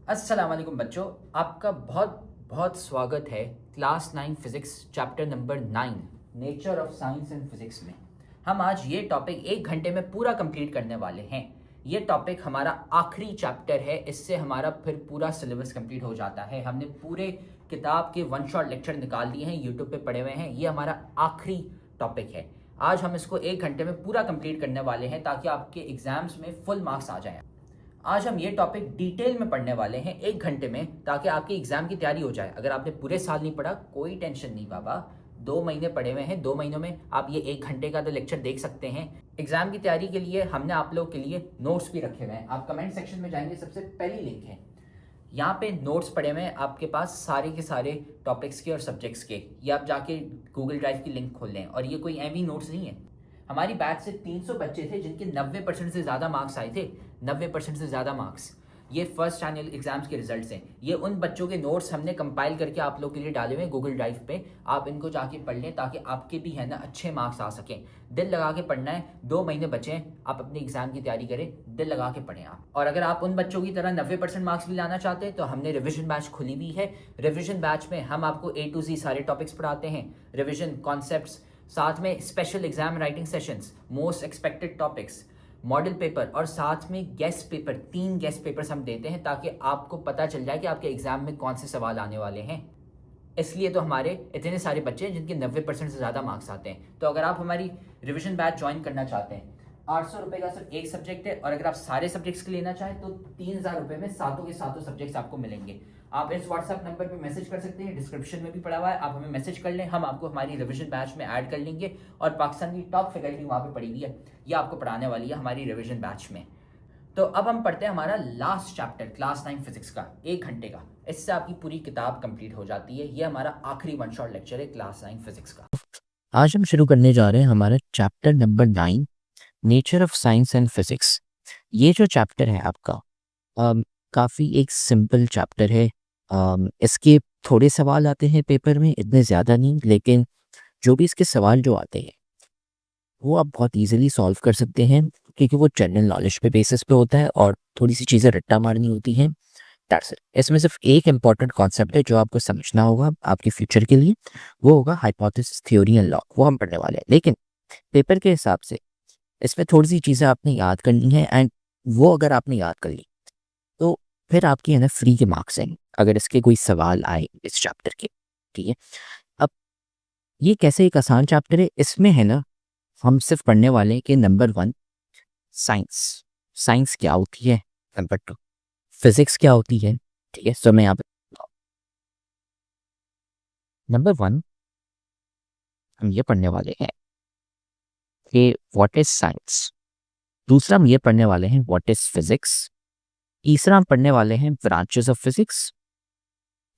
अस्सलाम वालेकुम बच्चों, आपका बहुत बहुत स्वागत है class 9 physics chapter number 9 nature of science and physics में। हम आज ये टॉपिक 1 घंटे में पूरा कंप्लीट करने वाले हैं। ये टॉपिक हमारा आखिरी चैप्टर है, इससे हमारा फिर पूरा सिलेबस कंप्लीट हो जाता है। हमने पूरे किताब के वन शॉट लेक्चर निकाल दिए हैं, यूट्यूब पे पड़े हुए हैं। ये हमारा आखिरी टॉपिक है। आज हम इसको 1 घंटे में पूरा कंप्लीट करने वाले हैं ताकि आपके एग्जाम्स में फुल मार्क्स आ जाएं। आज हम ये टॉपिक डिटेल में पढ़ने वाले हैं 1 घंटे में, ताकि आपकी एग्जाम की तैयारी हो जाए। अगर आपने पूरे साल नहीं पढ़ा कोई टेंशन नहीं बाबा, 2 महीने पढ़े हुए हैं, 2 महीनों में आप ये 1 घंटे का तो लेक्चर देख सकते हैं। एग्जाम की तैयारी के लिए हमने आप लोगों के लिए नोट्स भी रखे हुए हैं। आप कमेंट सेक्शन में जाएंगे, सबसे पहली लिंक है यहाँ पे नोट्स पड़े हुए हैं आपके पास सारे के सारे टॉपिक्स के और सब्जेक्ट्स के। ये आप जाके गूगल ड्राइव की लिंक खोल लें। और ये कोई एवी नोट्स नहीं है। हमारी बैच से 300 बच्चे थे जिनके 90% से ज़्यादा मार्क्स आए थे। 90% से ज़्यादा मार्क्स। ये फर्स्ट एनुअल एग्जाम्स के रिजल्ट्स हैं। ये उन बच्चों के नोट्स हमने कंपाइल करके आप लोग के लिए डाले हुए हैं गूगल ड्राइव पे। आप इनको जाके पढ़ लें ताकि आपके भी है ना अच्छे मार्क्स आ सकें। दिल लगा के पढ़ना है, 2 महीने बचे हैं, आप अपने एग्जाम की तैयारी करें, दिल लगा के पढ़ें आप। और अगर आप उन बच्चों की तरह 90% मार्क्स भी लाना चाहते हैं तो हमने रिविजन बैच खुली हुई है। रिविजन बैच में हम आपको A to Z सारे टॉपिक्स पढ़ाते हैं। रिविजन कॉन्सेप्ट्स, साथ में special exam writing sessions, most expected topics, model paper और साथ में गेस्ट पेपर। 3 गेस्ट पेपर्स हम देते हैं ताकि आपको पता चल जाए कि आपके एग्जाम में कौन से सवाल आने वाले हैं। इसलिए तो हमारे इतने सारे बच्चे हैं जिनके 90% से ज़्यादा मार्क्स आते हैं। तो अगर आप हमारी रिविजन बैच ज्वाइन करना चाहते हैं, 800 रुपये का सिर्फ एक सब्जेक्ट है। और अगर आप सारे सब्जेक्ट्स के लेना चाहें तो 3000 रुपये में सातों के सातों सब्जेक्ट्स आपको मिलेंगे। आप इस व्हाट्सएप नंबर पे मैसेज कर सकते हैं, डिस्क्रिप्शन में भी पड़ा हुआ है, आप हमें मैसेज कर लें, हम आपको हमारी रिविजन बैच में ऐड कर लेंगे। और पाकिस्तान की टॉप फैकल्टी वहाँ पे पड़ी हुई है, ये आपको पढ़ाने वाली है हमारी रिविजन बैच में। तो अब हम पढ़ते हैं हमारा लास्ट चैप्टर क्लास 9 फिजिक्स का, 1 घंटे का। इससे आपकी पूरी किताब कंप्लीट हो जाती है। ये हमारा आखिरी वन शॉट लेक्चर है क्लास 9 फिजिक्स का। आज हम शुरू करने जा रहे हैं हमारा chapter number 9 nature of science and physics. ये जो चैप्टर है आपका काफ़ी एक सिंपल चैप्टर है। इसके थोड़े सवाल आते हैं पेपर में, इतने ज़्यादा नहीं, लेकिन जो भी इसके सवाल जो आते हैं वो आप बहुत इजीली सॉल्व कर सकते हैं क्योंकि वो जनरल नॉलेज पे बेसिस पे होता है और थोड़ी सी चीज़ें रट्टा मारनी होती हैं। That's it. इसमें सिर्फ एक इम्पॉर्टेंट कॉन्सेप्ट है जो आपको समझना होगा आपके फ्यूचर के लिए, वो होगा हाइपोथेसिस, थ्योरी एंड लॉ। वो हम पढ़ने वाले हैं। लेकिन पेपर के हिसाब से इसमें थोड़ी सी चीज़ें आपने याद करनी है, एंड वो अगर आपने याद कर ली तो फिर आपकी है ना फ्री के मार्क्स हैं अगर इसके कोई सवाल आए इस चैप्टर के। ठीक है। अब ये कैसे एक आसान चैप्टर है, इसमें है ना हम सिर्फ पढ़ने वाले हैं कि नंबर 1 साइंस, साइंस क्या होती है, नंबर 2 फिजिक्स क्या होती है। ठीक है। सो मैं यहाँ पे नंबर 1 हम ये पढ़ने वाले हैं कि व्हाट इज साइंस। दूसरा हम ये पढ़ने वाले हैं व्हाट इज फिजिक्स। तीसरा हम पढ़ने वाले हैं ब्रांचेस ऑफ फिजिक्स।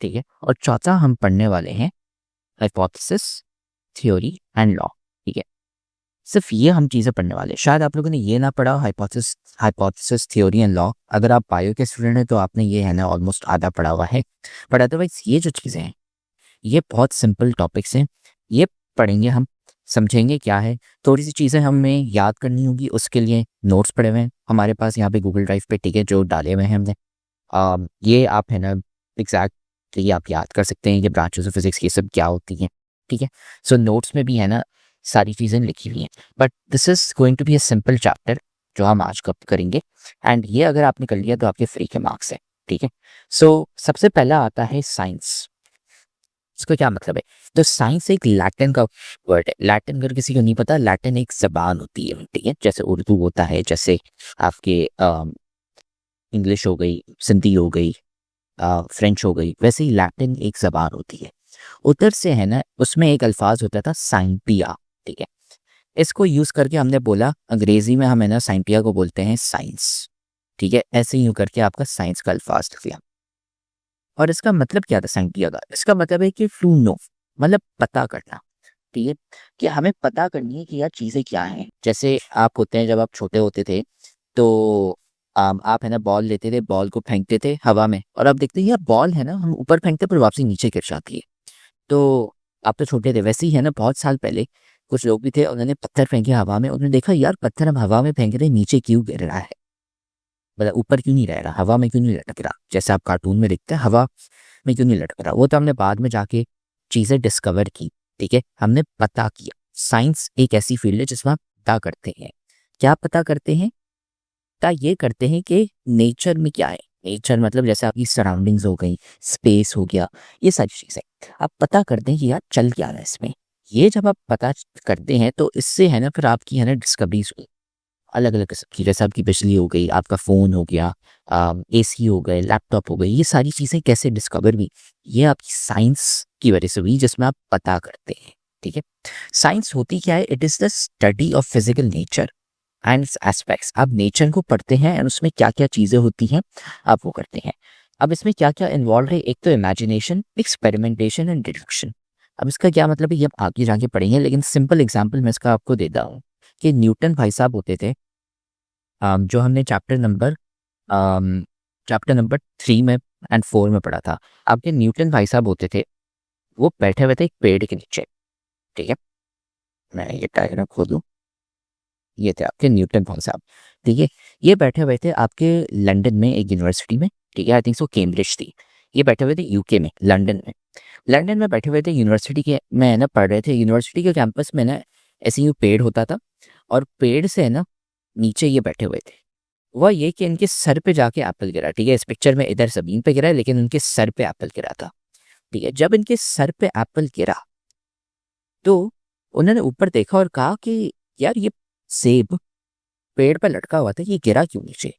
ठीक है। और चौथा हम पढ़ने वाले हैं हाइपोथेसिस, थ्योरी एंड लॉ। ठीक है। सिर्फ ये हम चीज़ें पढ़ने वाले हैं। शायद आप लोगों ने ये ना पढ़ा हाइपोथेसिस, थ्योरी एंड लॉ। अगर आप बायो के स्टूडेंट हैं तो आपने ये है ना ऑलमोस्ट आधा पढ़ा हुआ है। बट अदरवाइज ये जो चीज़ें हैं ये बहुत सिंपल टॉपिक्स हैं। ये पढ़ेंगे हम, समझेंगे क्या है। थोड़ी सी चीज़ें हमें याद करनी होगी, उसके लिए नोट्स पड़े हुए हैं हमारे पास यहाँ पे गूगल ड्राइव पे। ठीक है। जो डाले हुए हैं हमने, ये आप है ना एग्जैक्टली आप याद कर सकते हैं कि ब्रांचेस ऑफ फिजिक्स ये सब क्या होती हैं। ठीक है। सो नोट्स में भी है ना सारी चीज़ें लिखी हुई हैं। But this is going to be a simple chapter जो हम आज कब करेंगे, एंड ये अगर आपने कर लिया तो आपके फ्री के मार्क्स हैं। ठीक है। सो सबसे पहला आता है साइंस। इसका क्या मतलब है? तो साइंस एक लैटिन का वर्ड है। लैटिन अगर किसी को नहीं पता, लैटिन एक जबान होती है। ठीक है। जैसे उर्दू होता है, जैसे आपके इंग्लिश हो गई, सिंधी हो गई, फ्रेंच हो गई, वैसे ही लैटिन एक जबान होती है। उधर से है ना उसमें एक अल्फाज होता था साइंटिया। ठीक है। इसको यूज करके हमने बोला, अंग्रेजी में हम है ना साइंटिया को बोलते हैं साइंस। ठीक है। ऐसे ही करके आपका साइंस का अल्फाज निकला। और इसका मतलब क्या था साइंटिया का? इसका मतलब है कि टू नो, मतलब पता करना। ठीक है। कि हमें पता करनी है कि यार चीज़ें क्या हैं। जैसे आप होते हैं, जब आप छोटे होते थे तो आप है ना बॉल लेते थे, बॉल को फेंकते थे हवा में, और आप देखते हैं यार बॉल है ना हम ऊपर फेंकते पर वापसी नीचे गिर जाती है। तो आप तो छोटे थे, वैसे ही है ना बहुत साल पहले कुछ लोग भी थे, उन्होंने पत्थर फेंके हवा में, उन्होंने देखा यार पत्थर हम हवा में फेंक रहे, नीचे क्यों गिर रहा है। मतलब ऊपर क्यों नहीं रह रहा, हवा में क्यों नहीं लटक रहा, जैसे आप कार्टून में देखते हैं हवा में क्यों नहीं लटक रहा। वो तो हमने बाद में जाके चीज़ें डिस्कवर की, ठीक है, हमने पता किया। साइंस एक ऐसी फील्ड है जिसमें आप पता करते हैं। क्या पता करते हैं? पता ये करते हैं कि नेचर में क्या है। नेचर मतलब जैसे आपकी सराउंडिंग्स हो गई, स्पेस हो गया, ये सारी चीज़ें आप पता करते हैं कि यार चल क्या रहा है इसमें। ये जब आप पता करते हैं तो इससे है ना फिर आपकी है ना डिस्कवरीज हुई अलग अलग किस्म की, जैसे आपकी बिजली हो गई, आपका फ़ोन हो गया, एसी हो गए, लैपटॉप हो गई, ये सारी चीज़ें कैसे डिस्कवर हुई, ये आपकी साइंस की वजह से हुई जिसमें आप पता करते हैं, ठीक है। साइंस होती क्या है? It is the study of physical nature and it's aspects. आप नेचर को पढ़ते हैं एंड उसमें क्या क्या चीज़ें होती हैं आप वो करते हैं। अब इसमें क्या क्या इन्वॉल्व है? एक तो इमेजिनेशन, एक्सपेरिमेंटेशन एंड डिडक्शन। अब इसका क्या मतलब है ये आप आगे जाके पढ़ेंगे, लेकिन सिंपल एग्जांपल मैं इसका आपको देता हूँ कि न्यूटन भाई साहब होते थे, जो हमने चैप्टर नंबर 3 में एंड 4 में पढ़ा था। आपके न्यूटन भाई साहब होते थे, वो बैठे हुए थे एक पेड़ के नीचे, ठीक है। मैं ये डायग्राम खोलूँ, ये थे आपके न्यूटन भाई साहब, ठीक है। ये बैठे हुए थे आपके लंदन में एक यूनिवर्सिटी में, ठीक है, आई थिंक सो कैम्ब्रिज थी। ये बैठे हुए थे यूके में, लंदन में बैठे हुए थे, यूनिवर्सिटी के में है ना पढ़ रहे थे। यूनिवर्सिटी के कैंपस में ना ऐसे ही पेड़ होता था और पेड़ से है ना नीचे ये बैठे हुए थे। वह ये कि इनके सर पे जाके एप्पल गिरा, ठीक है। इस पिक्चर में इधर ज़मीन पे गिरा है लेकिन उनके सर पे एप्पल गिरा था, ठीक है। जब इनके सर पे एप्पल गिरा तो उन्होंने ऊपर देखा और कहा कि यार ये सेब पेड़ पर लटका हुआ था, ये गिरा क्यों नीचे?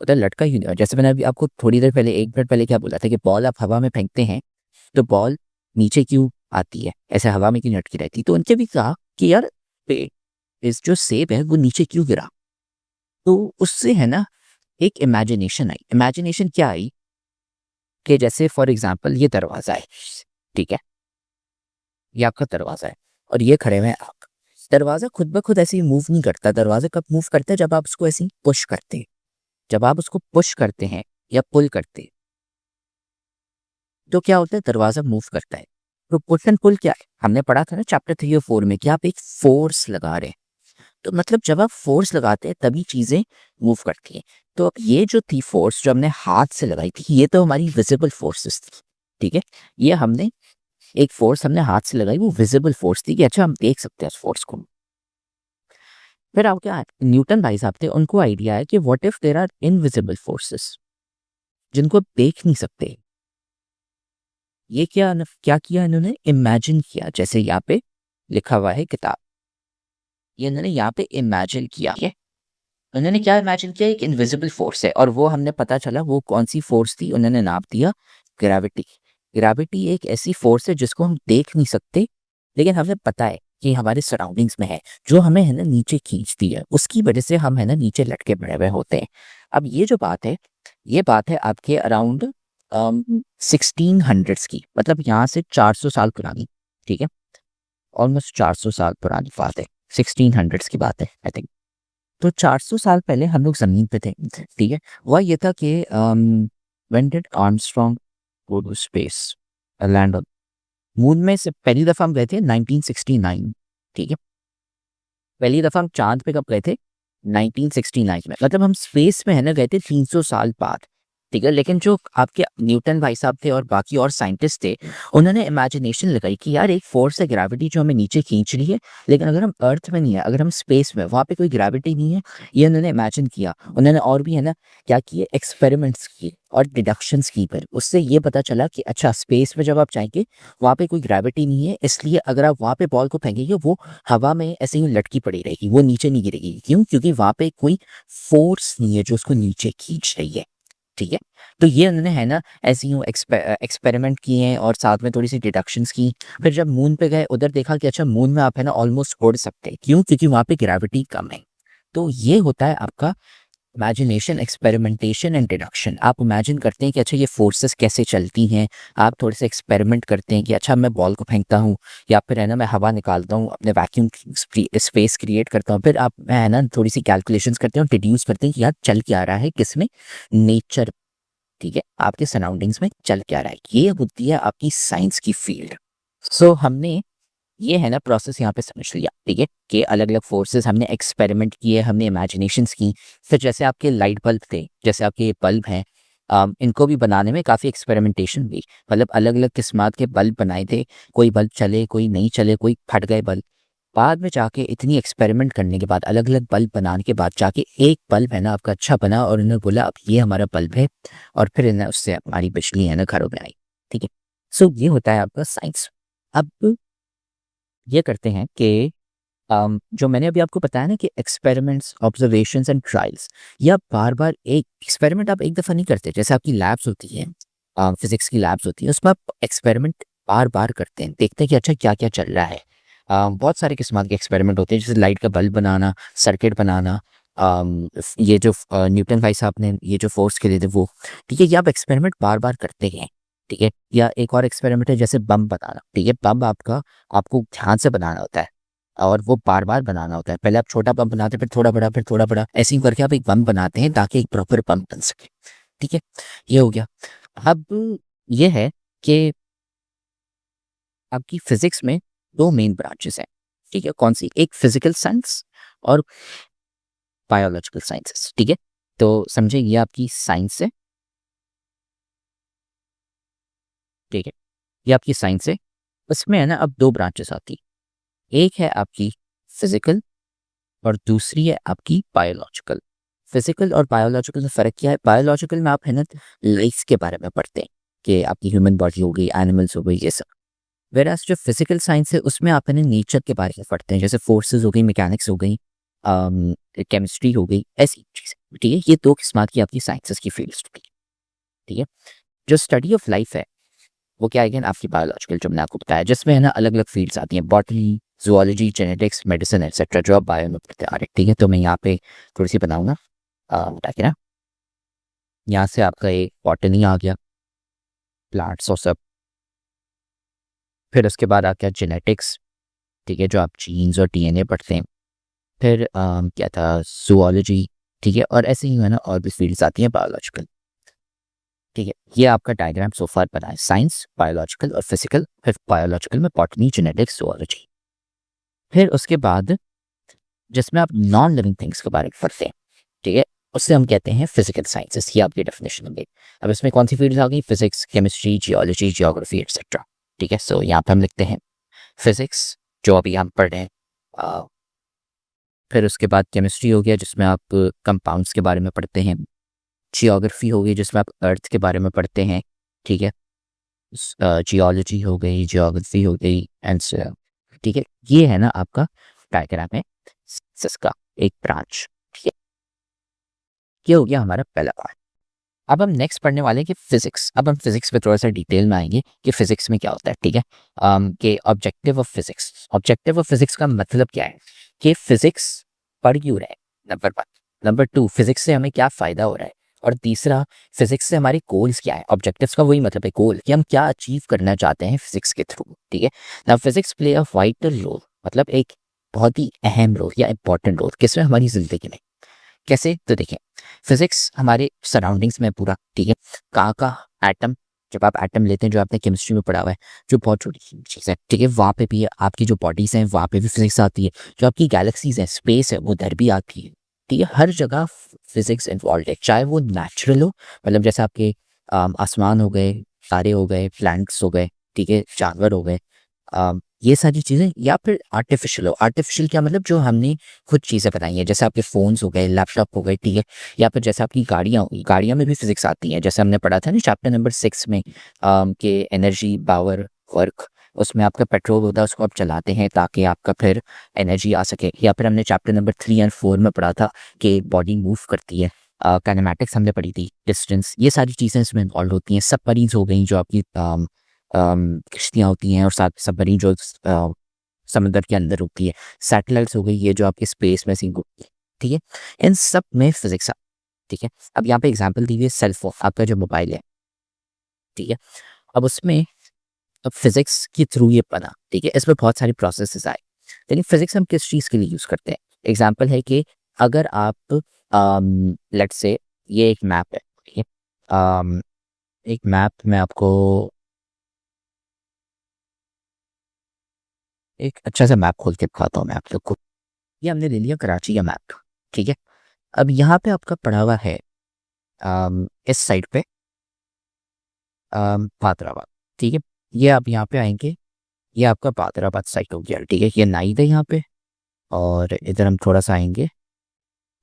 उधर लटका क्यों नहीं? जैसे मैंने अभी आपको थोड़ी देर पहले, 1 मिनट पहले क्या बोला था कि बॉल आप हवा में फेंकते हैं तो बॉल नीचे क्यों आती है, ऐसे हवा में क्यों लटकी रहती? तो उनसे भी कहा कि यार पेड़, इस जो सेब है वो नीचे क्यों गिरा? तो उससे है ना एक इमेजिनेशन आई। इमेजिनेशन क्या आई कि जैसे फॉर एग्जाम्पल ये दरवाजा है, ठीक है, ये आपका दरवाजा है और ये खड़े हुए हैं आप। दरवाजा खुद ब खुद ऐसे ही मूव नहीं करता। दरवाजा कब मूव करता है? जब आप उसको ऐसे ही पुश करते हैं। जब आप उसको पुश करते हैं या पुल करते हैं तो क्या होता है? दरवाजा मूव करता है। तो पुश एंड पुल क्या है? हमने पढ़ा था ना चैप्टर 3 और 4 में कि आप एक फोर्स लगा रहे हैं। तो मतलब जब आप फोर्स लगाते हैं तभी चीजें मूव करती हैं। तो अब ये जो थी फोर्स जो हमने हाथ से लगाई थी, ये तो हमारी विजिबल फोर्सेस थी, ठीक है। ये हमने एक फोर्स हमने हाथ से लगाई, वो विजिबल फोर्स थी कि अच्छा हम देख सकते हैं उस फोर्स को। फिर आप क्या, न्यूटन भाई साहब थे, उनको आइडिया है कि what if there are invisible forces जिनको आप देख नहीं सकते। ये क्या किया इन्होंने? इमेजिन किया। जैसे यहाँ पे लिखा हुआ है किताब, ये इन्होंने यहाँ पे इमेजिन किया है। उन्होंने क्या इमेजिन किया? एक इनविजिबल फोर्स है और वो हमने पता चला वो कौन सी फोर्स थी, उन्होंने नाम दिया ग्रेविटी। ग्रेविटी एक ऐसी फोर्स है जिसको हम देख नहीं सकते लेकिन हमें पता है कि हमारे सराउंडिंग्स में है, जो हमें है ना नीचे खींचती है, उसकी वजह से हम है ना नीचे लटके पड़े हुए होते हैं। अब ये जो बात है, ये बात है आपके अराउंड 1600s की, मतलब यहाँ से 400 साल पुरानी, ठीक है, ऑलमोस्ट 400 साल पुरानी बात है, 1600s की बात है आई थिंक। तो 400 साल पहले हम लोग जमीन पे थे, ठीक है। वह ये था कि when did Armstrong go to space, land on moon में? से पहली दफा हम गए थे 1969, ठीक है। पहली दफा हम चांद पे कब गए थे? 1969 में। मतलब हम स्पेस में है ना गए थे 300 साल बाद, ठीक है। लेकिन जो आपके न्यूटन भाई साहब थे और बाकी और साइंटिस्ट थे, उन्होंने इमेजिनेशन लगाई कि यार एक फोर्स है ग्रेविटी जो हमें नीचे खींच रही है, लेकिन अगर हम अर्थ में नहीं है, अगर हम स्पेस में, वहाँ पे कोई ग्रेविटी नहीं है। ये उन्होंने इमेजिन किया। उन्होंने और भी है ना क्या किए? एक्सपेरिमेंट्स किए और डिडक्शंस की। पर उससे ये पता चला कि अच्छा स्पेस में जब आप जाएंगे वहाँ पे कोई ग्रेविटी नहीं है, इसलिए अगर आप वहाँ पे बॉल को फेंकेंगे वो हवा में ऐसे ही लटकी पड़ी रहेगी, वो नीचे नहीं गिरेगी। क्यों? क्योंकि वहाँ पे कोई फोर्स नहीं है जो उसको नीचे खींच रही है, ठीक है। तो ये उन्होंने है ना ऐसे ही एक्सपेरिमेंट किए हैं और साथ में थोड़ी सी डिडक्शंस की। फिर जब मून पे गए, उधर देखा कि अच्छा मून में आप है ना ऑलमोस्ट उड़ सकते हैं। क्यों? क्योंकि वहाँ पे ग्रेविटी कम है। तो ये होता है आपका इमेजिनेशन, एक्सपेरिमेंटेशन एंड डिडक्शन। आप इमेजिन करते हैं कि अच्छा ये फोर्सेस कैसे चलती हैं, आप थोड़े से एक्सपेरिमेंट करते हैं कि अच्छा मैं बॉल को फेंकता हूँ या फिर है ना मैं हवा निकालता हूँ, अपने वैक्यूम स्पेस क्रिएट करता हूँ। फिर आप है ना थोड़ी सी कैलकुलेशंस करते हैं और डिड्यूस करते हैं कि यार चल क्या रहा है, किसमें? नेचर, ठीक है, आपके सराउंडिंग्स में चल क्या रहा है। ये होती है आपकी साइंस की फील्ड। सो हमने ये है ना प्रोसेस यहाँ पे समझ लिया, ठीक है, कि अलग अलग फोर्सेस हमने एक्सपेरिमेंट किए, हमने इमेजिनेशंस की। फिर जैसे आपके लाइट बल्ब थे, जैसे आपके ये बल्ब हैं, इनको भी बनाने में काफ़ी एक्सपेरिमेंटेशन हुई, मतलब अलग अलग किस्मात के बल्ब बनाए थे, कोई बल्ब चले कोई नहीं चले, कोई फट गए बल्ब। बाद में जाके इतनी एक्सपेरिमेंट करने के बाद, अलग अलग बल्ब बनाने के बाद जाके एक बल्ब है ना आपका अच्छा बना, और इन्होंने बोला अब ये हमारा बल्ब है, और फिर इन्हें उससे हमारी बिजली है ना घरों में आई, ठीक है। सो ये होता है आपका साइंस। अब ये करते हैं कि जो मैंने अभी आपको बताया ना कि एक्सपेरिमेंट्स, ऑब्जर्वेशंस एंड ट्रायल्स, ये आप बार बार एक एक्सपेरिमेंट आप एक दफ़ा नहीं करते। जैसे आपकी लैब्स होती है, फिजिक्स की लैब्स होती है, उसमें आप एक्सपेरिमेंट बार बार करते हैं, देखते हैं कि अच्छा क्या क्या चल रहा है। बहुत सारे किस्म के एक्सपेरिमेंट होते हैं, जैसे लाइट का बल्ब बनाना, सर्किट बनाना, ये जो न्यूटन भाई साहब ने ये जो फोर्स के लिए थे वो, ठीक है, ये आप एक्सपेरिमेंट बार बार करते हैं, ठीक है। या एक और एक्सपेरिमेंट है जैसे बम बनाना, ठीक है, बम आपका आपको ध्यान से बनाना होता है, और वो बार बार बनाना होता है। पहले आप छोटा बम बनाते हैं, फिर थोड़ा बड़ा, फिर थोड़ा बड़ा, ऐसे ही करके आप एक बम बनाते हैं ताकि एक प्रॉपर बम बन सके, ठीक है। ये हो गया। अब ये है कि आपकी फिजिक्स में दो मेन ब्रांचेस हैं, ठीक है। कौन सी? एक फिजिकल साइंस और बायोलॉजिकल साइंसेस, ठीक है। तो समझे, ये आपकी साइंस है, ठीक है, ये आपकी साइंस है। उसमें है ना अब दो ब्रांचेस आती, एक है आपकी फिजिकल और दूसरी है आपकी बायोलॉजिकल। फिजिकल और बायोलॉजिकल में फ़र्क क्या है? बायोलॉजिकल में आप है ना लाइफ के बारे में पढ़ते हैं कि आपकी ह्यूमन बॉडी हो गई, एनिमल्स हो गई, ये सब। वेरास जो फिजिकल साइंस है उसमें आप है ना नेचर के बारे में पढ़ते हैं, जैसे फोर्सेस हो गई, मैकेनिक्स हो गई, केमिस्ट्री हो गई, ऐसी चीज़ें, ठीक है। ये दो किस्म की आपकी साइंसेस की फील्ड्स होती है, ठीक है। जो स्टडी ऑफ लाइफ है वो क्या है, आपकी बायोलॉजिकल, जो मैंने आपको बताया, जिसमें है ना अलग अलग फील्ड्स आती हैं, botany, zoology, genetics, medicine etcetera, जो आप बायो में पढ़ते आ रहे हैं, ठीक है। तो मैं यहाँ पे थोड़ी सी बनाऊंगा ताकि ना यहाँ से आपका एक बॉटनी आ गया, प्लांट्स और सब। फिर उसके बाद आ गया जेनेटिक्स, ठीक है, जो आप जीन्स और डीएनए पढ़ते हैं। फिर क्या था, जूलॉजी, ठीक है। और ऐसे ही है ना और भी फील्ड्स आती हैं बायोलॉजिकल, ठीक है। ये आपका डायग्राम सो फार बना है, साइंस, बायोलॉजिकल और फिजिकल। फिर बायोलॉजिकल में बॉटनी, जेनेटिक्स, जूलॉजी। फिर उसके बाद जिसमें आप नॉन लिविंग थिंग्स के बारे में पढ़ते हैं, ठीक है, उससे हम कहते हैं फिजिकल साइंसेस। ये आपकी डेफिनेशन हो गई। अब इसमें कौन सी फील्ड्स आ गई? Physics, chemistry, geology, geography etcetera, ठीक है। सो यहाँ पे हम लिखते हैं फिजिक्स, जो अभी हम पढ़ रहे हैं। फिर उसके बाद केमिस्ट्री हो गया, जिसमें आप कंपाउंड्स के बारे में पढ़ते हैं। जियोग्राफी हो गई, जिसमें आप अर्थ के बारे में पढ़ते हैं, ठीक है। जियोलॉजी हो गई, जियोग्राफी हो गई, एंड ठीक है। ये है ना आपका डायग्राम है जिसका एक ब्रांच, ठीक है। ये हो गया हमारा पहला पार्ट। अब हम नेक्स्ट पढ़ने वाले हैं कि फिजिक्स। अब हम फिजिक्स पे थोड़ा सा डिटेल में आएंगे कि फिजिक्स में क्या होता है, ठीक है। कि objective of physics, objective of physics का मतलब क्या है कि फिजिक्स पढ़ क्यों रहे हैं, number one. Number two, physics से हमें क्या फ़ायदा हो रहा है। और तीसरा, फिजिक्स से हमारे गोल्स क्या है। ऑब्जेक्टिव्स का वही मतलब है गोल, कि हम क्या अचीव करना चाहते हैं फिजिक्स के थ्रू, ठीक है ना। Physics play a vital role, मतलब एक बहुत ही अहम रोल या इंपॉर्टेंट रोल किसमें, हमारी ज़िंदगी में। कैसे? तो देखें, फिजिक्स हमारे सराउंडिंग्स में पूरा, ठीक है। कहाँ का एटम, जब आप एटम लेते हैं, जो आपने केमिस्ट्री में पढ़ा हुआ है, जो बहुत छोटी चीज़ है, ठीक है, वहाँ पे भी आपकी जो बॉडीज़ हैं वहाँ पे भी फिजिक्स आती है। जो आपकी गैलेक्सीज है, स्पेस है, वो उधर भी आती है, ठीक है। हर जगह फिजिक्स इन्वॉल्व है, चाहे वो नेचुरल हो, मतलब जैसे आपके आसमान हो गए, तारे हो गए, प्लैनेट्स हो गए, ठीक है, जानवर हो गए, ये सारी चीज़ें, या फिर आर्टिफिशियल हो। आर्टिफिशियल क्या मतलब, जो हमने खुद चीज़ें बनाई हैं, जैसे आपके फ़ोन्स हो गए, लैपटॉप हो गए, ठीक है। या फिर जैसे आपकी गाड़ियाँ होगी, गाड़ियाँ में भी फिजिक्स आती है, जैसे हमने पढ़ा था ना चैप्टर नंबर 6 में, कि एनर्जी, पावर, वर्क। उसमें आपका पेट्रोल होता है, उसको आप चलाते हैं ताकि आपका फिर एनर्जी आ सके। या फिर हमने चैप्टर नंबर 3 एंड 4 में पढ़ा था कि बॉडी मूव करती है, काइनेमैटिक्स हमने पढ़ी थी, डिस्टेंस, ये सारी चीज़ें इसमें इन्वॉल्व होती हैं। सबमरीन्स हो गई, जो आपकी किश्तियाँ होती हैं, और साथ सबमरीन जो समंदर के अंदर होती है। सैटेलाइट्स हो गई, ये जो आपके स्पेस में सिंक होती है, ठीक है। इन सब में फिजिक्स, ठीक है। अब यहाँ पे एग्जांपल दी हुई है, सेल फोन, आपका जो मोबाइल है, ठीक है। अब उसमें अब फिजिक्स के थ्रू ये बना, ठीक है। इसमें बहुत सारी प्रोसेसेस आए, लेकिन फिजिक्स हम किस चीज़ के लिए यूज़ करते हैं? एग्जाम्पल है कि अगर आप लेट्स से ये एक मैप है, ठीक है। एक मैप में आपको एक अच्छा सा मैप खोल के दिखाता हूँ मैं आप लोग को। ये हमने ले लिया कराची का मैप, ठीक है। अब यहाँ पे आपका पड़ा हुआ है इस साइड पे बादराबाद, ठीक है। ये आप यहाँ पे आएंगे, ये आपका बादराबाद साइड हो गया, ठीक है। ये नाइद है यहाँ पे, और इधर हम थोड़ा सा आएंगे,